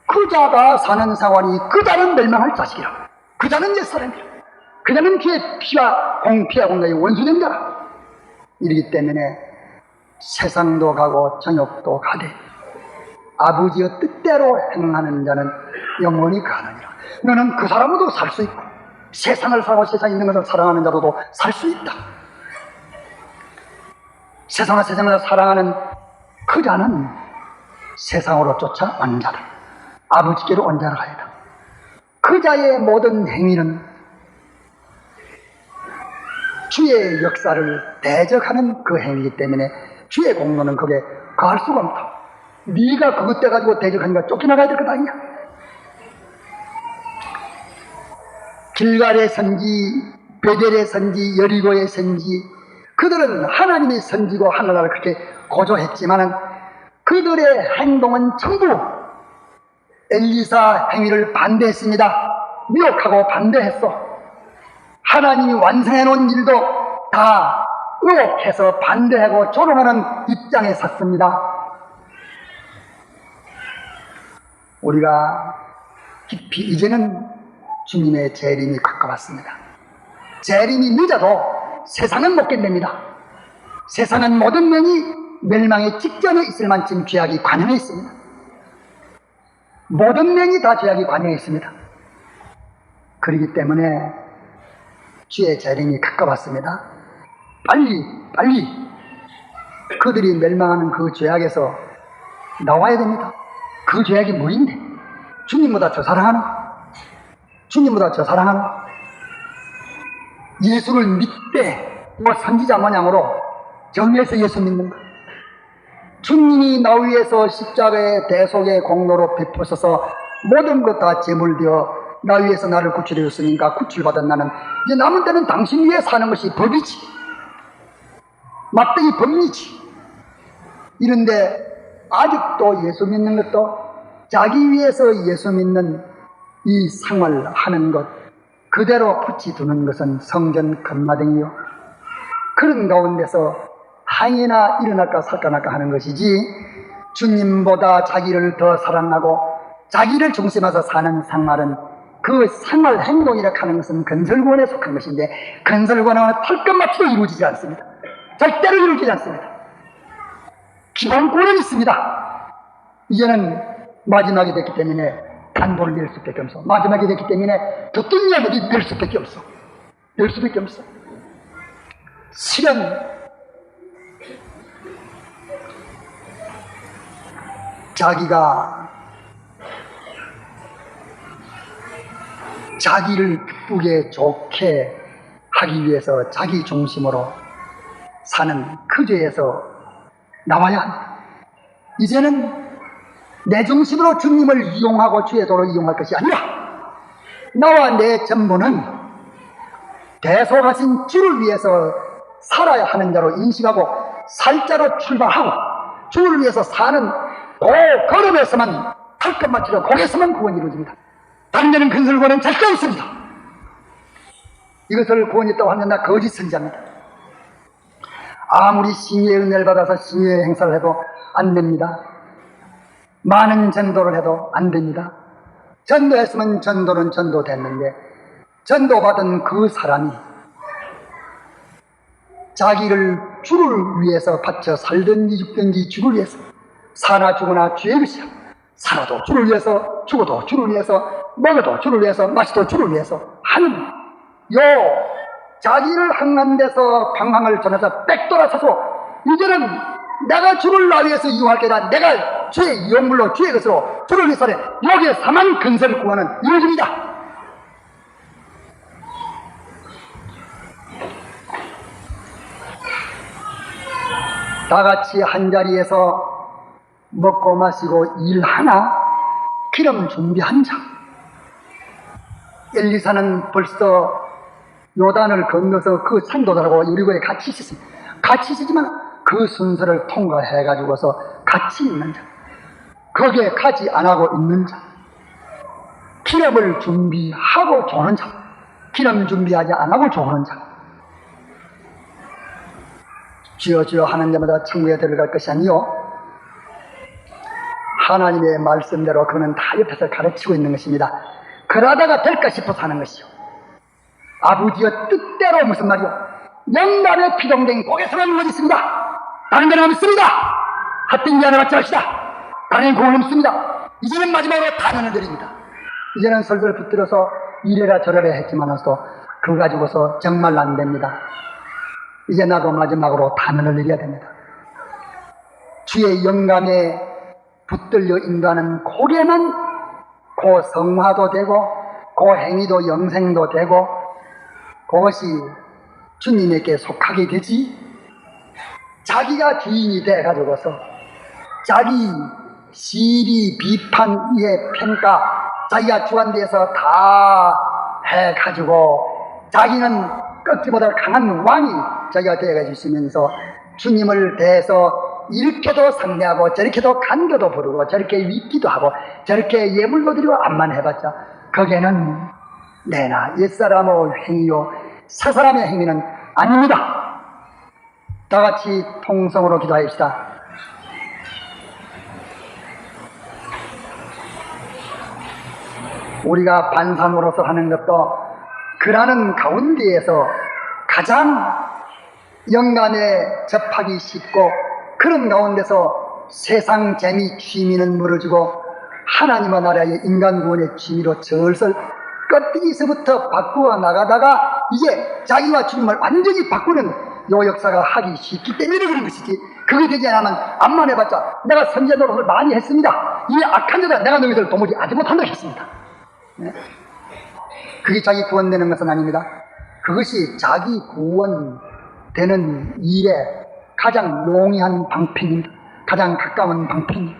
그 자가 사는 상황이 그 자는 멸망할 자식이라. 그 자는 옛사람이라. 그 자는 그의 피와 공동의 원수된 자라. 이러기 때문에 세상도 가고 정욕도 가되 아버지의 뜻대로 행하는 자는 영원히 가느니라. 너는 그 사람으로도 살 수 있고 세상을 살고 세상에 있는 것을 사랑하는 자로도 살 수 있다. 세상과 세상을 사랑하는 그 자는 세상으로 쫓아온 자다. 아버지께로 온 자라 하여다. 그 자의 모든 행위는 주의 역사를 대적하는 그 행위이기 때문에 주의 공로는 거기에 가할 수가 없다. 네가 그것 때 가지고 대적하니까 쫓겨나가야 될 것 아니냐. 길갈의 선지, 베델의 선지, 여리고의 선지, 그들은 하나님의 선지고 하나님을 그렇게 고조했지만은 그들의 행동은 전부 엘리사 행위를 반대했습니다. 미혹하고 반대했어. 하나님이 완성해 놓은 일도 다 의혹해서 반대하고 조롱하는 입장에 섰습니다. 우리가 깊이 이제는 주님의 재림이 가까웠습니다. 재림이 늦어도 세상은 못 견딥니다. 세상은 모든 명이 멸망의 직전에 있을 만큼 죄악이 관영해 있습니다. 모든 명이 다 죄악이 관영해 있습니다. 그렇기 때문에 주의 재림이 가까웠습니다. 빨리 그들이 멸망하는 그 죄악에서 나와야 됩니다. 그 죄악이 뭐인데? 주님보다 저 사랑하나? 주님보다 저 사랑하나? 예수를 믿되 뭐 선지자 모양으로 정리해서 예수 믿는 것. 주님이 나 위해서 십자가의 대속의 공로로 베푸셔서 모든 것 다 제물되어 나 위해서 나를 구출해 줬으니까 구출받은 나는 이제 남은 때는 당신 위해 사는 것이 법이지. 막대기 법리지. 이런데 아직도 예수 믿는 것도 자기 위해서 예수 믿는 이 생활하는 것 그대로 붙이두는 것은 성전 건마댕이요. 그런 가운데서 항해나 일어날까 살까날까 하는 것이지 주님보다 자기를 더 사랑하고 자기를 중심해서 사는 생활은 그 생활 행동이라 하는 것은 건설권에 속한 것인데 건설권은 털끝마치도 이루어지지 않습니다. 절대로 이루어지지 않습니다. 기본권은 있습니다. 이제는 마지막이 됐기 때문에 단도를 낼 수밖에 없어. 마지막이 됐기 때문에 듣던 이야기를 낼 수밖에 없어. 낼 수밖에 없어. 실은 자기가 자기를 기쁘게 좋게 하기 위해서 자기 중심으로 사는 그 죄에서 나와야 합니다. 이제는 내 중심으로 주님을 이용하고 주의 도를 이용할 것이 아니라 나와 내 전부는 대속하신 주를 위해서 살아야 하는 자로 인식하고 살자로 출발하고 주를 위해서 사는 걸음에서만 털끝마치려 거기에서만 구원이 이루어집니다. 다른 데는 근설구원은 절대 없습니다. 이것을 구원했다고 하면 나 거짓 선지자입니다. 아무리 신의 은혜를 받아서 신의 행사를 해도 안 됩니다. 많은 전도를 해도 안 됩니다. 전도했으면 전도는 전도됐는데 전도받은 그 사람이 자기를 주를 위해서 바쳐 살든지 죽든지 주를 위해서 사나 죽으나 주의 것이야. 살아도 주를 위해서 죽어도 주를 위해서 먹어도 주를 위해서 마시도 주를 위해서 하는 자기를 항한 데서 방황을 전해서 백돌아서서 이제는 내가 주를 나 위해서 이용할 게 아니라 내가 주의 이용물로 주의 것으로 주를 위해서는 여기에서만 근설 구원은 이루어집니다. 다 같이 한자리에서 먹고 마시고 일하나 기름 준비한 자. 엘리사는 벌써 요단을 건너서 그 산도들하고 여리고에 같이 있었습니다. 같이 있었지만 그 순서를 통과해가지고서 같이 있는 자. 거기에 가지 안 하고 있는 자. 기름을 준비하고 조는 자. 기름 준비하지 안 하고 조는 자. 주여 주여 하는 자마다 천국에 들어갈 것이 아니요 하나님의 말씀대로 그는 다 옆에서 가르치고 있는 것입니다. 그러다가 될까 싶어서 하는 것이요 아버지의 뜻대로 무슨 말이요 영감의 피동댕이 고개서만 이루어졌습니다. 다른 데는 없습니다. 핫된 게 하나 받지 마시다. 다른 공은 없습니다. 이제는 마지막으로 단언을 드립니다. 이제는 설설 붙들어서 이래라 저래라 했지만서도 그거 가지고서 정말 안 됩니다. 이제 나도 마지막으로 단언을 내려야 됩니다. 주의 영감에 붙들려 인도하는 고개만 고 성화도 되고 고 행위도 영생도 되고 그것이 주님에게 속하게 되지 자기가 주인이 돼가지고서 자기 시리 비판 이해 평가 자기가 주관돼서 다 해가지고 자기는 꺾기보다 강한 왕이 자기가 되어가지시면서 주님을 대해서 이렇게도 상대하고 저렇게도 간교도 부르고 저렇게 윗기도 하고 저렇게 예물도 드리고 암만 해봤자 거기에는 내나 옛사람의 행위요 새 사람의 행위는 아닙니다. 다 같이 통성으로 기도합시다. 우리가 반상으로서 하는 것도 그라는 가운데에서 가장 영감에 접하기 쉽고 그런 가운데서 세상 재미 취미는 물어주고 하나님의 나라의 인간 구원의 취미로 절설 껍데기서부터 바꾸어 나가다가 이제 자기와 주님을 완전히 바꾸는 요 역사가 하기 쉽기 때문에 그런 것이지. 그게 되지 않으면 암만 해봤자 내가 선지자 노릇을 많이 했습니다. 이 악한 자들 내가 너희들 도무지 아지 못한다고 했습니다. 네? 그게 자기 구원되는 것은 아닙니다. 그것이 자기 구원되는 일에 가장 용이한 방편입니다. 가장 가까운 방편입니다.